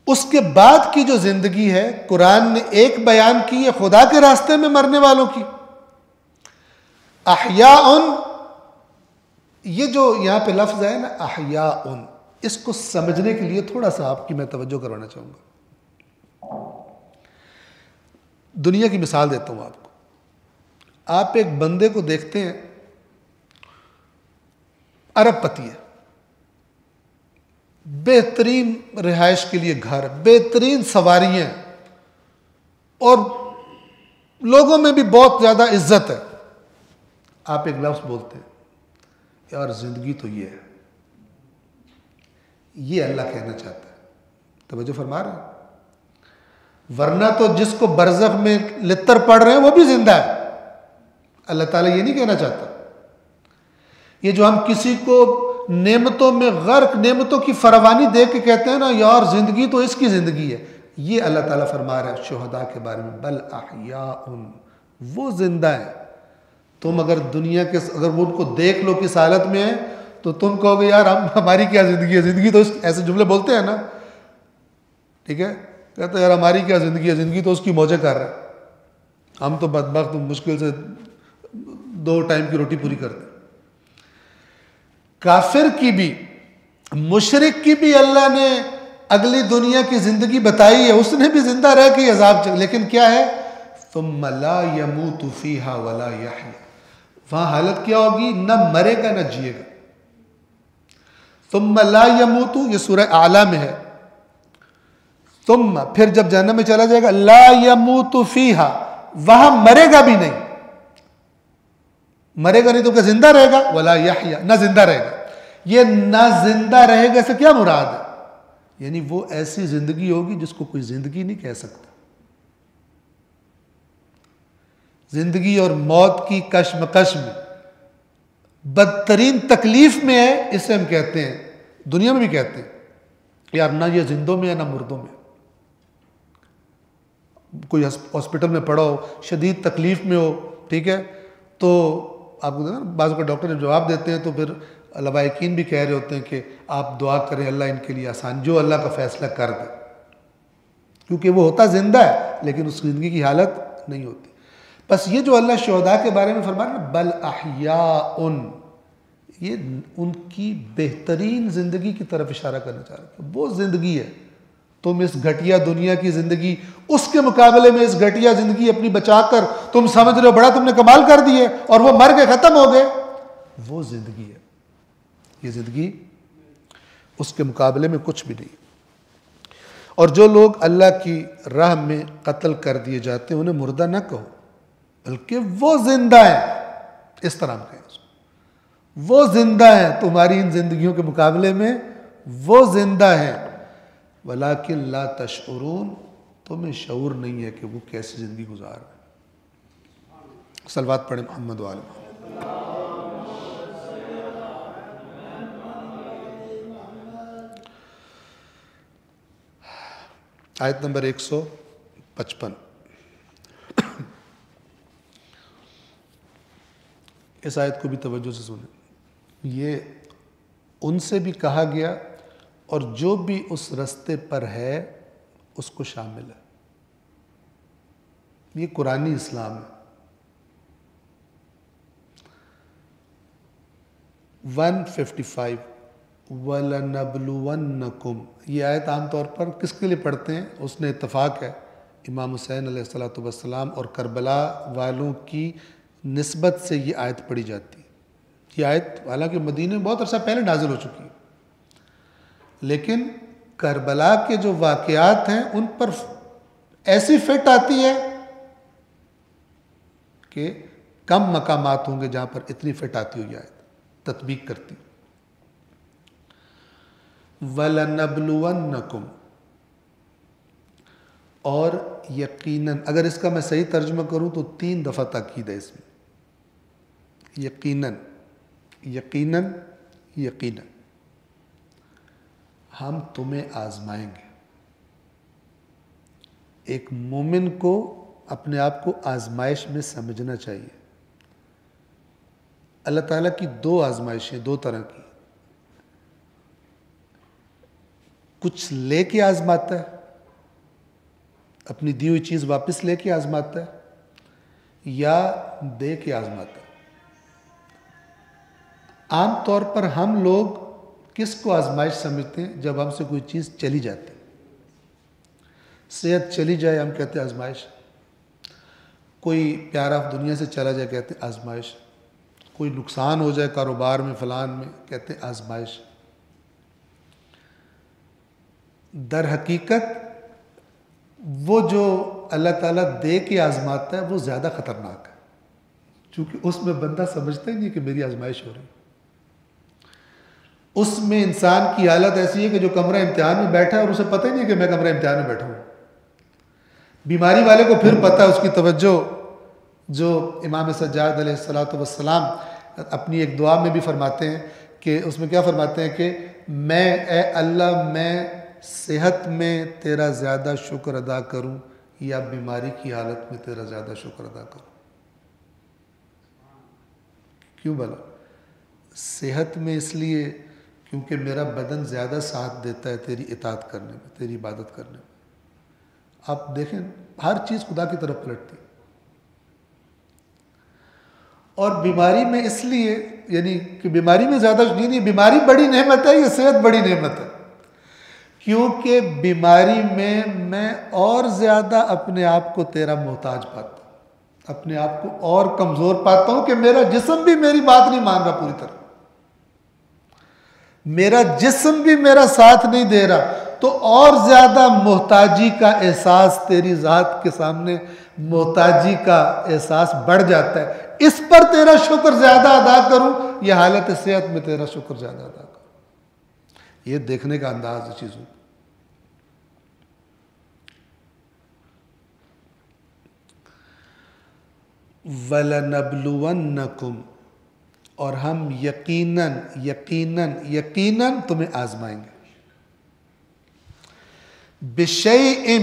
اس کے بعد کی جو زندگی ہے، قرآن نے ایک بیان کی ہے خدا کے راستے میں مرنے والوں کی، احیاء، یہ جو یہاں پہ لفظ ہے نا احیاء، اس کو سمجھنے کے لیے تھوڑا سا آپ کی میں توجہ کروانا چاہوں گا۔ دنیا کی مثال دیتا ہوں آپ کو۔ آپ ایک بندے کو دیکھتے ہیں، ارب پتی ہے، بہترین رہائش کے لیے گھر، بہترین سواریاں، اور لوگوں میں بھی بہت زیادہ عزت ہے۔ آپ ایک لفظ بولتے ہیں، یار زندگی تو یہ ہے۔ یہ اللہ کہنا چاہتا ہے، توجہ فرما رہے ہیں؟ ورنہ تو جس کو برزخ میں لتر پڑ رہے ہیں وہ بھی زندہ ہے۔ اللہ تعالیٰ یہ نہیں کہنا چاہتا۔ یہ جو ہم کسی کو نعمتوں میں غرق، نعمتوں کی فراوانی دیکھ کے کہتے ہیں نا یار زندگی تو اس کی زندگی ہے، یہ اللہ تعالیٰ فرما رہا ہے شہداء کے بارے میں، بل احیاء، وہ زندہ ہے۔ تم اگر دنیا کے، اگر وہ ان کو دیکھ لو کس حالت میں ہے تو تم کہو گے یار ہماری کیا زندگی ہے، زندگی تو ایسے جملے بولتے ہیں نا، ٹھیک ہے، کہتے ہیں یار ہماری کیا زندگی ہے، زندگی تو اس کی موجیں کر رہا ہے، ہم تو بدبخت مشکل سے 2 ٹائم کی روٹی پوری کرتے ہیں۔ کافر کی بھی، مشرک کی بھی اللہ نے اگلی دنیا کی زندگی بتائی ہے، اس نے بھی زندہ رہ کے عذاب چل، لیکن کیا ہے، ثم لا يموت فيها ولا يحيى، وہاں حالت کیا ہوگی، نہ مرے گا نہ جیے گا۔ ثم لا يموت، یہ سورہ اعلیٰ میں ہے، ثم پھر جب جہنم میں چلا جائے گا، لا يموت فيها، وہاں مرے گا بھی نہیں، مرے گا نہیں تو کہ زندہ رہے گا، ولا يحيى، نہ زندہ رہے گا۔ یہ نہ زندہ رہے گا سے کیا مراد ہے، یعنی وہ ایسی زندگی ہوگی جس کو کوئی زندگی نہیں کہہ سکتا۔ زندگی اور موت کی کشمکش میں، بدترین تکلیف میں ہے، اسے ہم کہتے ہیں، دنیا میں بھی کہتے ہیں یار نہ یہ زندوں میں ہے نہ مردوں میں۔ کوئی ہاسپٹل میں پڑا ہو، شدید تکلیف میں ہو، ٹھیک ہے، تو آپ کو بعض کا ڈاکٹر جب جواب دیتے ہیں تو پھر لوائقین بھی کہہ رہے ہوتے ہیں کہ آپ دعا کریں اللہ ان کے لیے آسان، جو اللہ کا فیصلہ کر دے، کیونکہ وہ ہوتا زندہ ہے لیکن اس زندگی کی حالت نہیں ہوتی۔ بس یہ جو اللہ شہداء کے بارے میں فرمایا نا بل احیاء، یہ ان کی بہترین زندگی کی طرف اشارہ کرنا چاہ رہا ہے، وہ زندگی ہے۔ تم اس گھٹیا دنیا کی زندگی، اس کے مقابلے میں اس گھٹیا زندگی اپنی بچا کر تم سمجھ رہے ہو بڑا تم نے کمال کر دیے اور وہ مر کے ختم ہو گئے، وہ زندگی ہے۔ یہ زندگی اس کے مقابلے میں کچھ بھی نہیں۔ اور جو لوگ اللہ کی راہ میں قتل کر دیے جاتے ہیں انہیں مردہ نہ کہو بلکہ وہ زندہ ہیں، اس طرح ہم کہیں اس کو، وہ زندہ ہیں تمہاری ان زندگیوں کے مقابلے میں، وہ زندہ ہیں، ولیکن لا تشعرون، تمہیں شعور نہیں ہے کہ وہ کیسی زندگی گزار رہے ہیں۔ صلوات پڑھیں محمد و آل محمد۔ آیت نمبر 155، اس آیت کو بھی توجہ سے سنیں۔ یہ ان سے بھی کہا گیا اور جو بھی اس رستے پر ہے اس کو شامل ہے۔ یہ قرآنی اسلام ہے۔ 155 وَلَنَبْلُوَنَّكُمْ، یہ آیت عام طور پر کس کے لیے پڑھتے ہیں؟ اس نے اتفاق ہے امام حسین علیہ السلام اور کربلا والوں کی نسبت سے یہ آیت پڑھی جاتی ہے۔ یہ آیت حالانکہ مدینہ میں بہت عرصہ پہلے نازل ہو چکی ہے، لیکن کربلا کے جو واقعات ہیں ان پر ایسی فٹ آتی ہے کہ کم مقامات ہوں گے جہاں پر اتنی فٹ آتی ہو یہ آیت تطبیق کرتی۔ وَلَنَبْلُوَنَّكُمْ، اور یقیناً، اگر اس کا میں صحیح ترجمہ کروں تو 3 دفعہ تاکید ہے اس میں، یقیناً یقیناً یقیناً ہم تمہیں آزمائیں گے۔ ایک مومن کو اپنے آپ کو آزمائش میں سمجھنا چاہیے۔ اللہ تعالیٰ کی 2 آزمائشیں 2 طرح کی، کچھ لے کے آزماتا ہے، اپنی دی ہوئی چیز واپس لے کے آزماتا ہے، یا دے کے آزماتا ہے۔ عام طور پر ہم لوگ کس کو آزمائش سمجھتے ہیں؟ جب ہم سے کوئی چیز چلی جاتی، صحت چلی جائے ہم کہتے ہیں آزمائش، کوئی پیارا دنیا سے چلا جائے کہتے ہیں آزمائش، کوئی نقصان ہو جائے کاروبار میں فلان میں کہتے ہیں آزمائش۔ در حقیقت وہ جو اللہ تعالیٰ دے کے آزماتا ہے وہ زیادہ خطرناک ہے، چونکہ اس میں بندہ سمجھتا ہی نہیں کہ میری آزمائش ہو رہی۔ اس میں انسان کی حالت ایسی ہے کہ جو کمرہ امتحان میں بیٹھا ہے اور اسے پتہ ہی نہیں کہ میں کمرہ امتحان میں بیٹھا ہوں۔ بیماری والے کو پھر پتہ ہے، اس کی توجہ جو امام سجاد علیہ السلام اپنی ایک دعا میں بھی فرماتے ہیں کہ اس میں کیا فرماتے ہیں کہ میں اے اللہ میں صحت میں تیرا زیادہ شکر ادا کروں یا بیماری کی حالت میں تیرا زیادہ شکر ادا کروں؟ کیوں بھلا؟ صحت میں اس لیے کیونکہ میرا بدن زیادہ ساتھ دیتا ہے تیری اطاعت کرنے میں، تیری عبادت کرنے میں۔ آپ دیکھیں ہر چیز خدا کی طرف پلٹتی ہے۔ اور بیماری میں اس لیے، یعنی کہ بیماری میں زیادہ نہیں، بیماری بڑی نعمت ہے، یہ صحت بڑی نعمت ہے، کیونکہ بیماری میں اور زیادہ اپنے آپ کو تیرا محتاج پاتا ہوں، اپنے آپ کو اور کمزور پاتا ہوں کہ میرا جسم بھی میری بات نہیں مان رہا پوری طرح، میرا جسم بھی میرا ساتھ نہیں دے رہا، تو اور زیادہ محتاجی کا احساس تیری ذات کے سامنے، محتاجی کا احساس بڑھ جاتا ہے۔ اس پر تیرا شکر زیادہ ادا کروں یا حالت صحت میں تیرا شکر زیادہ ادا کروں؟ یہ دیکھنے کا انداز ہے چیزوں۔ وَلَنَبْلُوَنَّكُمْ، اور ہم یقیناً یقیناً یقیناً تمہیں آزمائیں گے۔ بِشَيْءٍ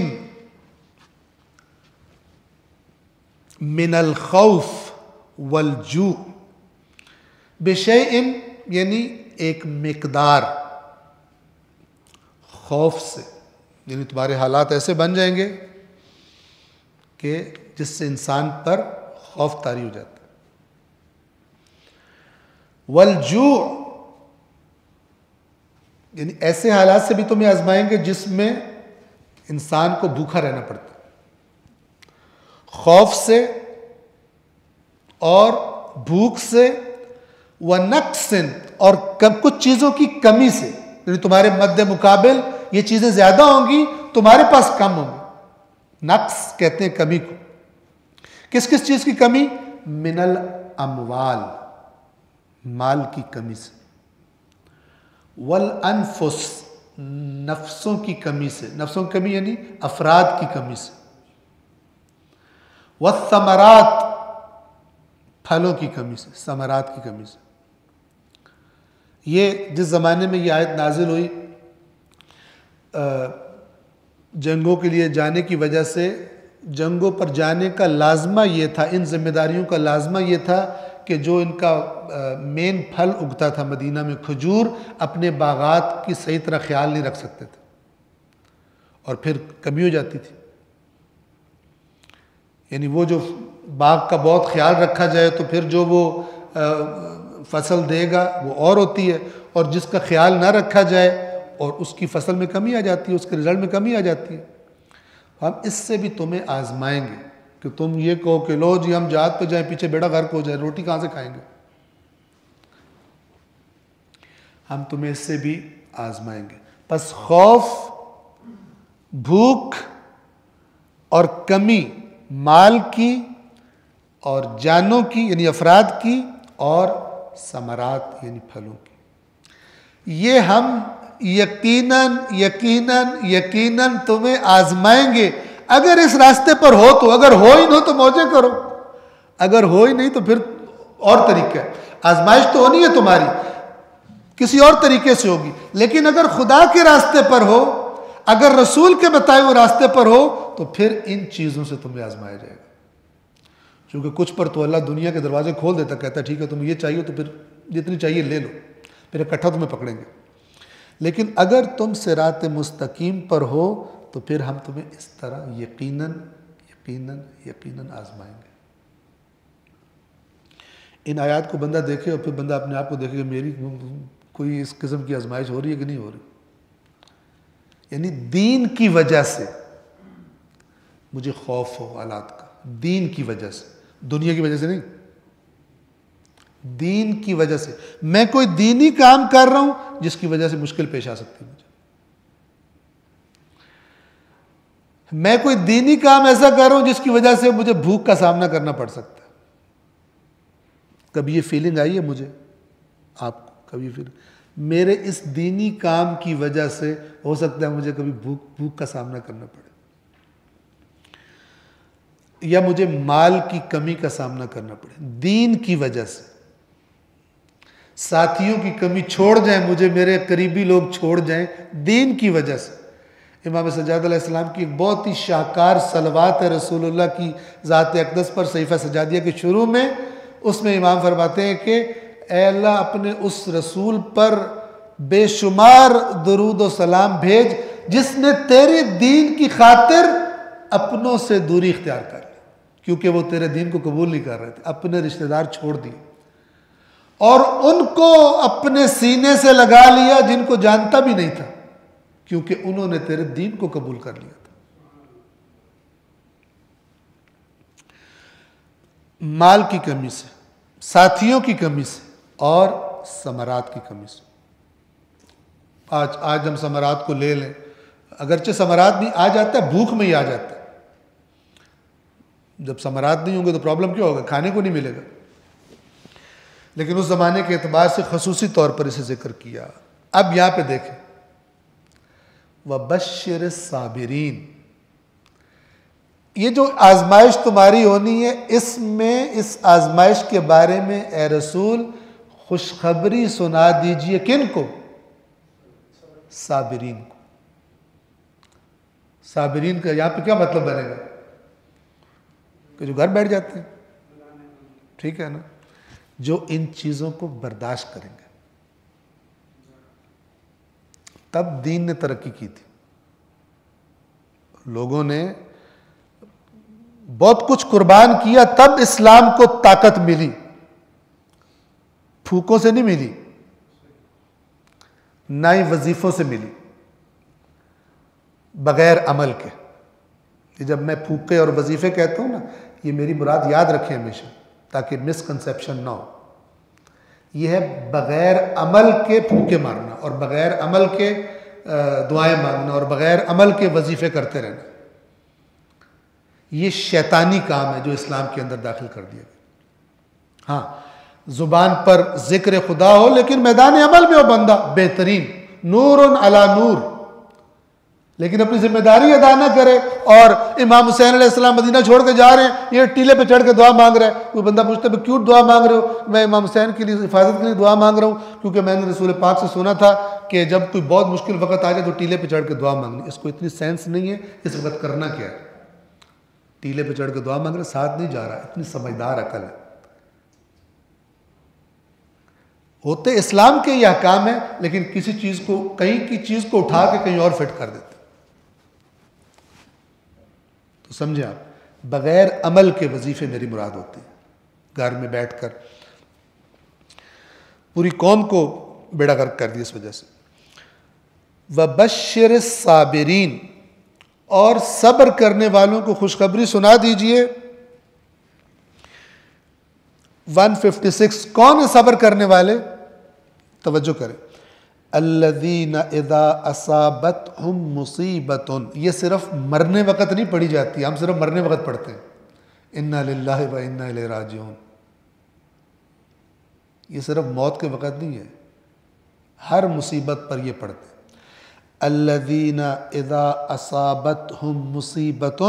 مِّنَ الْخَوْفِ وَالْجُوعِ، بِشَيْءٍ یعنی ایک مقدار، خوف سے، یعنی تمہارے حالات ایسے بن جائیں گے کہ جس سے انسان پر خوف طاری ہو جاتا ہے۔ والجوع، یعنی ایسے حالات سے بھی تمہیں آزمائیں گے جس میں انسان کو بھوکا رہنا پڑتا ہے، خوف سے اور بھوک سے، وَنَقْصٍ، اور کچھ چیزوں کی کمی سے، یعنی تمہارے مد مقابل یہ چیزیں زیادہ ہوں گی، تمہارے پاس کم ہوں گی۔ نقص کہتے ہیں کمی کو۔ کس کس چیز کی کمی؟ من الاموال، مال کی کمی سے، والانفس، نفسوں کی کمی سے، نفسوں کی کمی یعنی افراد کی کمی سے، والثمرات، پھلوں کی کمی سے، ثمرات کی کمی سے۔ یہ جس زمانے میں یہ آیت نازل ہوئی، جنگوں کے لیے جانے کی وجہ سے، جنگوں پر جانے کا لازمہ یہ تھا، ان ذمہ داریوں کا لازمہ یہ تھا کہ جو ان کا مین پھل اگتا تھا مدینہ میں، کھجور، اپنے باغات کی صحیح طرح خیال نہیں رکھ سکتے تھے اور پھر کمی ہو جاتی تھی۔ یعنی وہ جو باغ کا بہت خیال رکھا جائے تو پھر جو وہ فصل دے گا وہ اور ہوتی ہے، اور جس کا خیال نہ رکھا جائے اور اس کی فصل میں کمی آ جاتی ہے، اس کے رزلٹ میں کمی آ جاتی ہے۔ ہم اس سے بھی تمہیں آزمائیں گے کہ تم یہ کہو کہ لو جی ہم جہاد پہ جائیں، پیچھے بیڑا غرق ہو جائے، روٹی کہاں سے کھائیں گے؟ ہم تمہیں اس سے بھی آزمائیں گے۔ پس خوف، بھوک اور کمی مال کی اور جانوں کی یعنی افراد کی اور ثمرات یعنی پھلوں کی، یہ ہم یقیناً تمہیں آزمائیں گے اگر اس راستے پر ہو تو۔ اگر ہو ہی نہ تو موجے کرو، اگر ہو ہی نہیں تو پھر اور طریقہ ہے۔ آزمائش تو ہونی ہے تمہاری، کسی اور طریقے سے ہوگی، لیکن اگر خدا کے راستے پر ہو، اگر رسول کے بتائے ہوئے راستے پر ہو تو پھر ان چیزوں سے تمہیں آزمایا جائے گا۔ کیونکہ کچھ پر تو اللہ دنیا کے دروازے کھول دیتا، کہتا ہے ٹھیک ہے تمہیں یہ چاہیے تو پھر جتنی چاہیے لے لو، پھر اکٹھا تمہیں پکڑیں گے۔ لیکن اگر تم صراط مستقیم پر ہو تو پھر ہم تمہیں اس طرح یقیناً آزمائیں گے۔ ان آیات کو بندہ دیکھے اور پھر بندہ اپنے آپ کو دیکھے کہ میری کوئی اس قسم کی آزمائش ہو رہی ہے کہ نہیں ہو رہی۔ یعنی دین کی وجہ سے مجھے خوف ہو حالات کا، دین کی وجہ سے، دنیا کی وجہ سے نہیں، دین کی وجہ سے۔ میں کوئی دینی کام کر رہا ہوں جس کی وجہ سے مشکل پیش آ سکتی ہے مجھے، میں کوئی دینی کام ایسا کر رہا ہوں جس کی وجہ سے مجھے بھوک کا سامنا کرنا پڑ سکتا ہے۔ کبھی یہ فیلنگ آئی ہے مجھے، آپ کو کبھی فیلنگ میرے اس دینی کام کی وجہ سے ہو سکتا ہے مجھے کبھی بھوک کا سامنا کرنا پڑے، یا مجھے مال کی کمی کا سامنا کرنا پڑے دین کی وجہ سے، ساتھیوں کی کمی چھوڑ جائیں مجھے، میرے قریبی لوگ چھوڑ جائیں دین کی وجہ سے۔ امام سجاد علیہ السلام کی ایک بہت ہی شاہکار صلوات ہے رسول اللہ کی ذات اقدس پر صحیفہ سجادیہ کے شروع میں، اس میں امام فرماتے ہیں کہ اے اللہ اپنے اس رسول پر بے شمار درود و سلام بھیج جس نے تیرے دین کی خاطر اپنوں سے دوری اختیار کر لی، کیونکہ وہ تیرے دین کو قبول نہیں کر رہے تھے، اپنے رشتہ دار چھوڑ دیے اور ان کو اپنے سینے سے لگا لیا جن کو جانتا بھی نہیں تھا، کیونکہ انہوں نے تیرے دین کو قبول کر لیا تھا۔ مال کی کمی سے، ساتھیوں کی کمی سے اور ثمرات کی کمی سے۔ آج ہم ثمرات کو لے لیں، اگرچہ ثمرات بھی آ جاتا ہے، بھوک میں ہی آ جاتا ہے۔ جب ثمرات نہیں ہوں گے تو پرابلم کیا ہوگا؟ کھانے کو نہیں ملے گا۔ لیکن اس زمانے کے اعتبار سے خصوصی طور پر اسے ذکر کیا۔ اب یہاں پہ دیکھیں وَبَشِّرِ الصَّابِرِينَ، یہ جو آزمائش تمہاری ہونی ہے، اس میں اس آزمائش کے بارے میں اے رسول خوشخبری سنا دیجئے۔ کن کو؟ صابرین کو۔ صابرین کا یہاں پہ کیا مطلب بنے گا؟ کہ جو گھر بیٹھ جاتے ہیں، ٹھیک ہے نا، جو ان چیزوں کو برداشت کریں گے۔ تب دین نے ترقی کی تھی، لوگوں نے بہت کچھ قربان کیا، تب اسلام کو طاقت ملی، پھوکوں سے نہیں ملی، نہ ہی وظیفوں سے ملی، بغیر عمل کے۔ کہ جب میں پھوکے اور وظیفے کہتا ہوں نا، یہ میری مراد یاد رکھیں ہمیشہ تاکہ مس کنسیپشن نہ ہو، یہ ہے بغیر عمل کے پھوکے مارنا اور بغیر عمل کے دعائیں مانگنا اور بغیر عمل کے وظیفے کرتے رہنا۔ یہ شیطانی کام ہے جو اسلام کے اندر داخل کر دیا گیا۔ ہاں زبان پر ذکر خدا ہو لیکن میدان عمل میں ہو بندہ بہترین، نور علی نور، لیکن اپنی ذمہ داری ادا نہ کرے۔ اور امام حسین علیہ السلام مدینہ چھوڑ کے جا رہے ہیں، یہ ٹیلے پہ چڑھ کے دعا مانگ رہا ہے۔ کوئی بندہ پوچھتا ہے کیوں دعا مانگ رہے ہو؟ میں امام حسین کے لیے حفاظت کے لیے دعا مانگ رہا ہوں، کیونکہ میں نے رسول پاک سے سنا تھا کہ جب کوئی بہت مشکل وقت آ جائے تو ٹیلے پہ چڑھ کے دعا مانگنی۔ اس کو اتنی سینس نہیں ہے اس وقت کرنا کیا ہے، ٹیلے پہ چڑھ کے دعا مانگ رہا، ساتھ نہیں جا رہا، اتنی سمجھدار عقل ہے۔ ہوتے اسلام کے یہ احکام ہیں، لیکن کسی چیز کو، کہیں کی چیز کو اٹھا کے کہیں اور فٹ کر دیتے۔ تو سمجھیں آپ، بغیر عمل کے وظیفے میری مراد ہوتے ہیں، گھر میں بیٹھ کر پوری قوم کو بیڑا غرق کر دی اس وجہ سے۔ وَبَشِّرِ الصَّابِرِينَ، اور صبر کرنے والوں کو خوشخبری سنا دیجئے۔ 156 کون ہے صبر کرنے والے؟ توجہ کریں، الذین اذا اصابتہم مصیبۃ، یہ صرف مرنے وقت نہیں پڑھی جاتی، ہم صرف مرنے وقت پڑھتے ہیں انا للہ و انا الیہ راجعون، یہ صرف موت کے وقت نہیں ہے، ہر مصیبت پر یہ پڑھتے ہیں۔ الذین اذا اصابتہم مصیبۃ،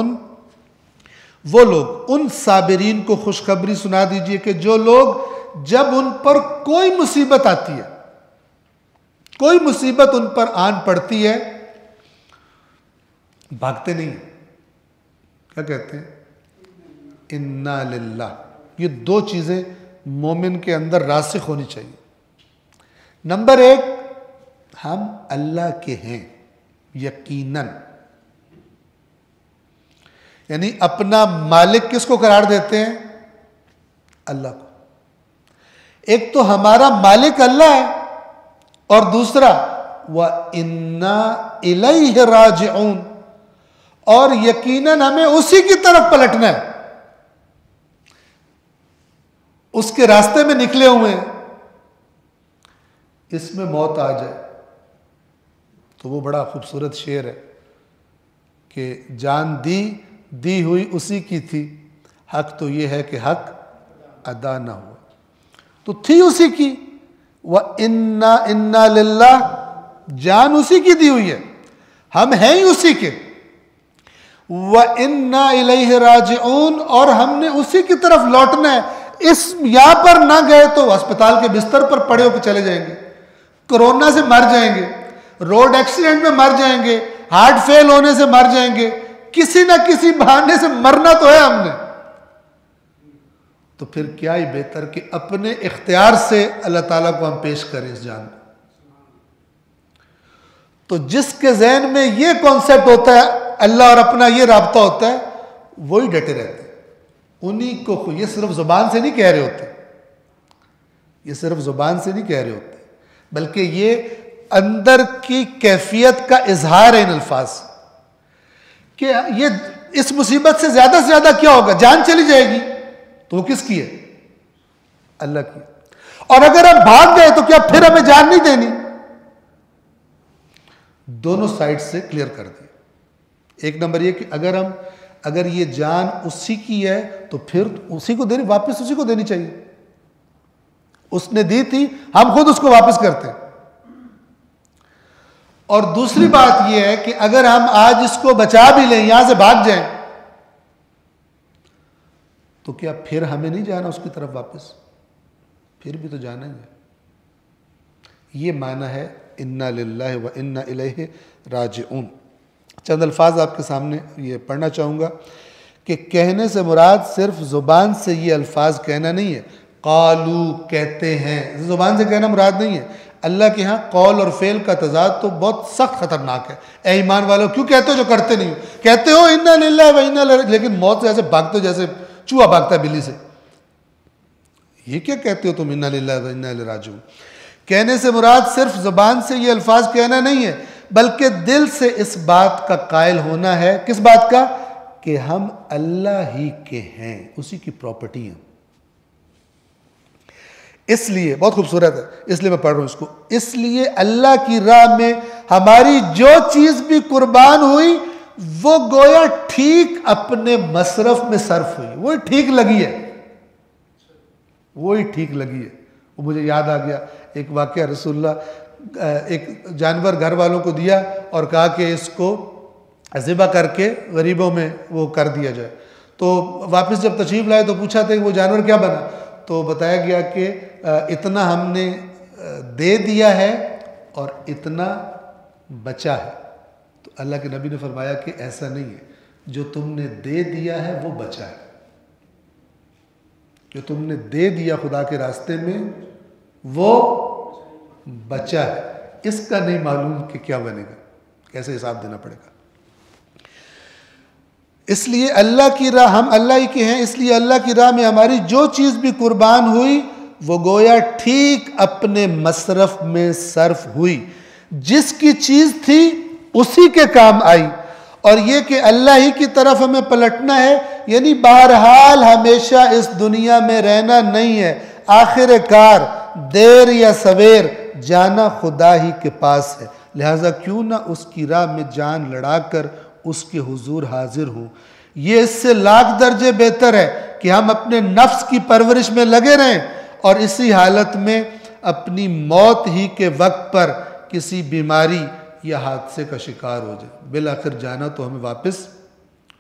وہ لوگ، ان صابرین کو خوشخبری سنا دیجئے کہ جو لوگ جب ان پر کوئی مصیبت آتی ہے، کوئی مصیبت ان پر آن پڑتی ہے، بھاگتے نہیں ہیں، کیا کہتے ہیں؟ انا للہ۔ یہ دو چیزیں مومن کے اندر راسخ ہونی چاہیے۔ نمبر 1، ہم اللہ کے ہیں یقیناً، یعنی اپنا مالک کس کو قرار دیتے ہیں؟ اللہ کو۔ ایک تو ہمارا مالک اللہ ہے، اور دوسرا وَإِنَّا إِلَيْهِ رَاجِعُونَ، اور یقیناً ہمیں اسی کی طرف پلٹنا ہے، اس کے راستے میں نکلے ہوئے ہیں۔ اس میں موت آ جائے تو وہ بڑا خوبصورت شعر ہے کہ جان دی ہوئی اسی کی تھی، حق تو یہ ہے کہ حق ادا نہ ہوا، تو تھی اسی کی۔ وَإِنَّا لِلَّهِ، جان اسی کی دی ہوئی ہے، ہم ہیں ہی اسی کے۔ وَإِنَّا إِلَيْهِ رَاجِعُونَ، اور ہم نے اسی کی طرف لوٹنا ہے۔ اس یہاں پر نہ گئے تو ہسپتال کے بستر پر پڑے ہو کے چلے جائیں گے، کرونا سے مر جائیں گے، روڈ ایکسیڈنٹ میں مر جائیں گے، ہارٹ فیل ہونے سے مر جائیں گے، کسی نہ کسی بہانے سے مرنا تو ہے ہم نے۔ تو پھر کیا ہی بہتر کہ اپنے اختیار سے اللہ تعالیٰ کو ہم پیش کریں اس جان کو۔ تو جس کے ذہن میں یہ کانسیپٹ ہوتا ہے، اللہ اور اپنا یہ رابطہ ہوتا ہے، وہی ڈٹے رہتے ہیں۔ انہی کو، یہ صرف زبان سے نہیں کہہ رہے ہوتے، یہ صرف زبان سے نہیں کہہ رہے ہوتے، بلکہ یہ اندر کی کیفیت کا اظہار ہے ان الفاظ کہ یہ اس مصیبت سے زیادہ کیا ہوگا؟ جان چلی جائے گی تو وہ کس کی ہے؟ اللہ کی۔ اور اگر ہم بھاگ گئے تو کیا پھر ہمیں جان نہیں دینی؟ دونوں سائڈ سے کلیئر کر دیا۔ ایک نمبر یہ کہ اگر یہ جان اسی کی ہے تو پھر اسی کو دینی، واپس اسی کو دینی چاہیے، اس نے دی تھی، ہم خود اس کو واپس کرتے ہیں۔ اور دوسری بات یہ ہے کہ اگر ہم آج اس کو بچا بھی لیں، یہاں سے بھاگ جائیں، تو کیا پھر ہمیں نہیں جانا اس کی طرف واپس؟ پھر بھی تو جانا ہی ہے۔ یہ معنی ہے انا للہ و انا الیہ راجعون۔ چند الفاظ آپ کے سامنے یہ پڑھنا چاہوں گا کہ کہنے سے مراد صرف زبان سے یہ الفاظ کہنا نہیں ہے۔ قالو، کہتے ہیں، زبان سے کہنا مراد نہیں ہے۔ اللہ کے ہاں قول اور فعل کا تضاد تو بہت سخت خطرناک ہے۔ اے ایمان والو، کیوں کہتے ہو جو کرتے نہیں ہو؟ کہتے ہو انا للہ و انا الیہ، لیکن موت سے ایسے بھاگتے ہو جیسے چوہا بھاگتا ہے بلی سے۔ یہ کیا کہتے ہو تم انا للہ و انا الیہ راجعون؟ کہنے سے مراد صرف زبان سے یہ الفاظ کہنا نہیں ہے، بلکہ دل سے اس بات کا قائل ہونا ہے۔ کس بات کا؟ کہ ہم اللہ ہی کے ہیں، اسی کی پراپرٹی ہیں۔ اس لیے بہت خوبصورت ہے، اس لیے میں پڑھ رہا ہوں اس کو۔ اس لیے اللہ کی راہ میں ہماری جو چیز بھی قربان ہوئی وہ گویا ٹھیک اپنے مصرف میں صرف ہوئی، وہی ٹھیک لگی ہے، وہی ٹھیک لگی ہے۔ وہ مجھے یاد آ گیا ایک واقعہ، رسول اللہ ایک جانور گھر والوں کو دیا اور کہا کہ اس کو ذبح کر کے غریبوں میں وہ کر دیا جائے۔ تو واپس جب تشریف لائے تو پوچھا تھا کہ وہ جانور کیا بنا، تو بتایا گیا کہ اتنا ہم نے دے دیا ہے اور اتنا بچا ہے۔ تو اللہ کے نبی نے فرمایا کہ ایسا نہیں ہے، جو تم نے دے دیا ہے وہ بچا ہے، جو تم نے دے دیا خدا کے راستے میں وہ بچا ہے۔ اس کا نہیں معلوم کہ کیا بنے گا، کیسے حساب دینا پڑے گا۔ اس لیے اللہ کی راہ، ہم اللہ ہی کے ہیں، اس لیے اللہ کی راہ میں ہماری جو چیز بھی قربان ہوئی وہ گویا ٹھیک اپنے مصرف میں صرف ہوئی، جس کی چیز تھی اسی کے کام آئی۔ اور یہ کہ اللہ ہی کی طرف ہمیں پلٹنا ہے، یعنی بہرحال ہمیشہ اس دنیا میں رہنا نہیں ہے، آخر کار دیر یا سویر جانا خدا ہی کے پاس ہے، لہٰذا کیوں نہ اس کی راہ میں جان لڑا کر اس کے حضور حاضر ہوں۔ یہ اس سے لاکھ درجے بہتر ہے کہ ہم اپنے نفس کی پرورش میں لگے رہیں اور اسی حالت میں اپنی موت ہی کے وقت پر کسی بیماری یا حادثے کا شکار ہو جائے، بالآخر جانا تو ہمیں واپس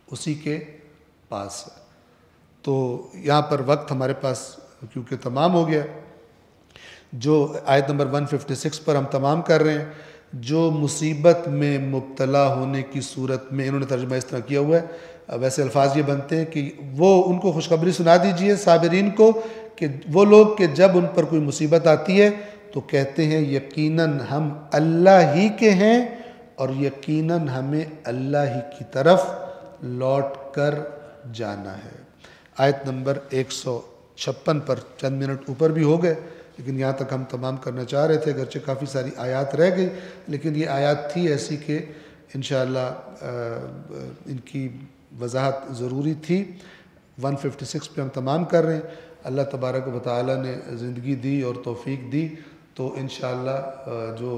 اسی کے پاس ہے۔ تو یہاں پر وقت ہمارے پاس کیونکہ تمام ہو گیا، جو آیت نمبر 156 پر ہم تمام کر رہے ہیں، جو مصیبت میں مبتلا ہونے کی صورت میں، انہوں نے ترجمہ اس طرح کیا ہوا ہے، ویسے الفاظ یہ بنتے ہیں کہ وہ ان کو خوشخبری سنا دیجئے صابرین کو کہ وہ لوگ کہ جب ان پر کوئی مصیبت آتی ہے تو کہتے ہیں یقیناً ہم اللہ ہی کے ہیں اور یقیناً ہمیں اللہ ہی کی طرف لوٹ کر جانا ہے۔ آیت نمبر 156 پر چند منٹ اوپر بھی ہو گئے، لیکن یہاں تک ہم تمام کرنا چاہ رہے تھے، اگرچہ کافی ساری آیات رہ گئی، لیکن یہ آیات تھی ایسی کہ انشاءاللہ ان کی وضاحت ضروری تھی۔ 156 پہ ہم تمام کر رہے ہیں۔ اللہ تبارک و تعالیٰ نے زندگی دی اور توفیق دی تو انشاءاللہ جو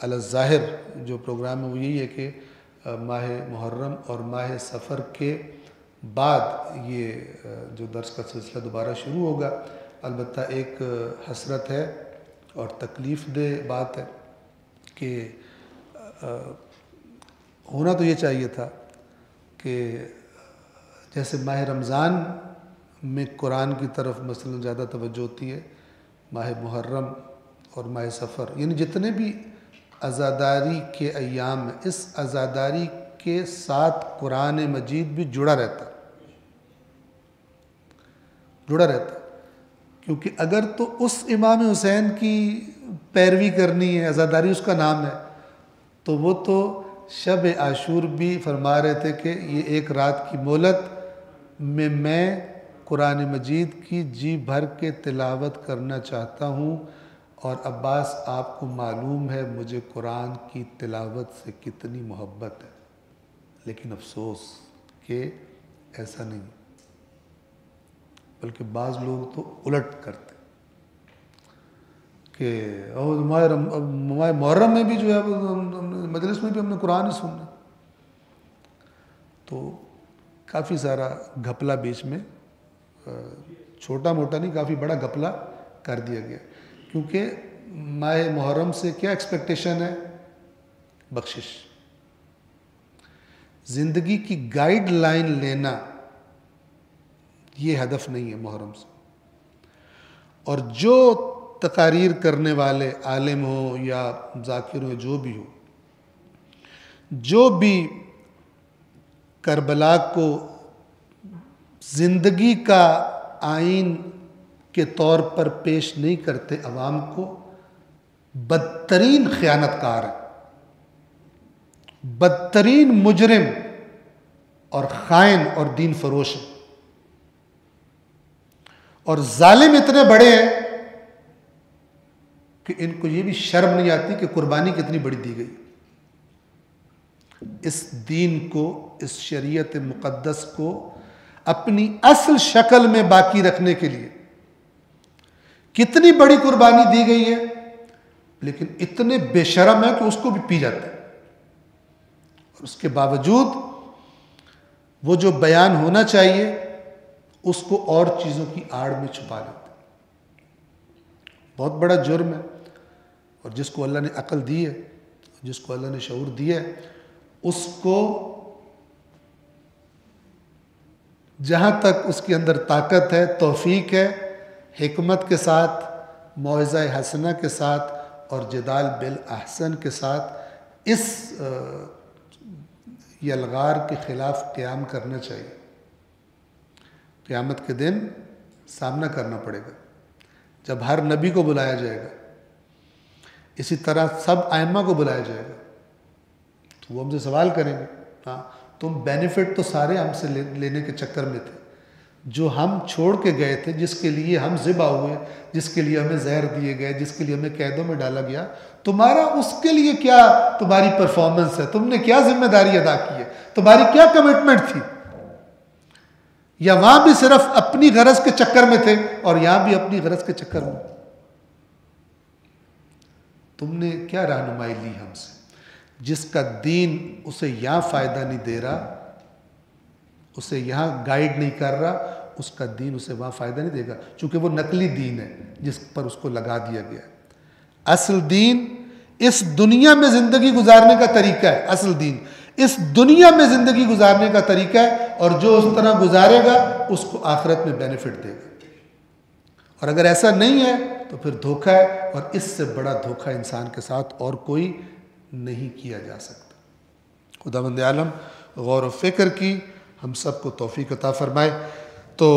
علی الظاہر جو پروگرام ہے وہ یہی ہے کہ ماہ محرم اور ماہ سفر کے بعد یہ جو درس کا سلسلہ دوبارہ شروع ہوگا۔ البتہ ایک حسرت ہے اور تکلیف دہ بات ہے کہ ہونا تو یہ چاہیے تھا کہ جیسے ماہ رمضان میں قرآن کی طرف مثلا زیادہ توجہ ہوتی ہے، ماہ محرم اور ماہ سفر یعنی جتنے بھی عزاداری کے ایام ہیں، اس عزاداری کے ساتھ قرآن مجید بھی جڑا رہتا، کیونکہ اگر تو اس امام حسین کی پیروی کرنی ہے، عزاداری اس کا نام ہے، تو وہ تو شب عاشور بھی فرما رہے تھے کہ یہ ایک رات کی مہلت میں قرآن مجید کی جی بھر کے تلاوت کرنا چاہتا ہوں، اور عباس آپ کو معلوم ہے مجھے قرآن کی تلاوت سے کتنی محبت ہے، لیکن افسوس کہ ایسا نہیں، بلکہ بعض لوگ تو الٹ کرتے کہ ماہ محرم میں بھی جو ہے مجلس میں بھی ہم نے قرآن ہی سننا، تو کافی سارا گھپلا بیچ میں، چھوٹا موٹا نہیں کافی بڑا گھپلا کر دیا گیا، کیونکہ ماہ محرم سے کیا ایکسپیکٹیشن ہے؟ بخشش، زندگی کی گائیڈ لائن لینا، یہ ہدف نہیں ہے محرم سے۔ اور جو تقاریر کرنے والے عالم ہوں یا ذاکر ہوں، جو بھی ہو، جو بھی کربلا کو زندگی کا آئین کے طور پر پیش نہیں کرتے عوام کو، بدترین خیانت کار ہے، بدترین مجرم اور خائن اور دین فروش ہے، اور ظالم اتنے بڑے ہیں کہ ان کو یہ بھی شرم نہیں آتی کہ قربانی کتنی بڑی دی گئی، اس دین کو، اس شریعت مقدس کو اپنی اصل شکل میں باقی رکھنے کے لیے کتنی بڑی قربانی دی گئی ہے، لیکن اتنے بے شرم ہے کہ اس کو بھی پی جاتے ہیں، اور اس کے باوجود وہ جو بیان ہونا چاہیے اس کو اور چیزوں کی آڑ میں چھپا لیتے ہیں۔ بہت بڑا جرم ہے، اور جس کو اللہ نے عقل دی ہے، جس کو اللہ نے شعور دیا ہے، اس کو جہاں تک اس کے اندر طاقت ہے، توفیق ہے، حکمت کے ساتھ، موعظہ حسنہ کے ساتھ اور جدال بالاحسن کے ساتھ اس یلغار کے خلاف قیام کرنا چاہیے۔ قیامت کے دن سامنا کرنا پڑے گا، جب ہر نبی کو بلایا جائے گا، اسی طرح سب ائمہ کو بلایا جائے گا، تو وہ ہم سے سوال کریں گے، ہاں تم بینیفٹ تو سارے ہم سے لینے کے چکر میں تھے، جو ہم چھوڑ کے گئے تھے، جس کے لیے ہم ذبح ہوئے، جس کے لیے ہمیں زہر دیے گئے، جس کے لیے ہمیں قیدوں میں ڈالا گیا، تمہارا اس کے لیے کیا تمہاری پرفارمنس ہے؟ تم نے کیا ذمہ داری ادا کی ہے؟ تمہاری کیا کمٹمنٹ تھی؟ یا وہاں بھی صرف اپنی غرض کے چکر میں تھے اور یہاں بھی اپنی غرض کے چکر میں؟ تم نے کیا رہنمائی لی ہم سے؟ جس کا دین اسے یہاں فائدہ نہیں دے رہا، اسے یہاں گائیڈ نہیں کر رہا، اس کا دین اسے وہاں فائدہ نہیں دے گا، چونکہ وہ نقلی دین ہے جس پر اس کو لگا دیا گیا ہے۔ اصل دین اس دنیا میں زندگی گزارنے کا طریقہ ہے، اصل دین اس دنیا میں زندگی گزارنے کا طریقہ ہے، اور جو اس طرح گزارے گا اس کو آخرت میں بینیفٹ دے گا۔ اور اگر ایسا نہیں ہے تو پھر دھوکہ ہے، اور اس سے بڑا دھوکہ انسان کے ساتھ اور کوئی نہیں کیا جا سکتا۔ خداوند عالم غور و فکر کی ہم سب کو توفیق عطا فرمائے۔ تو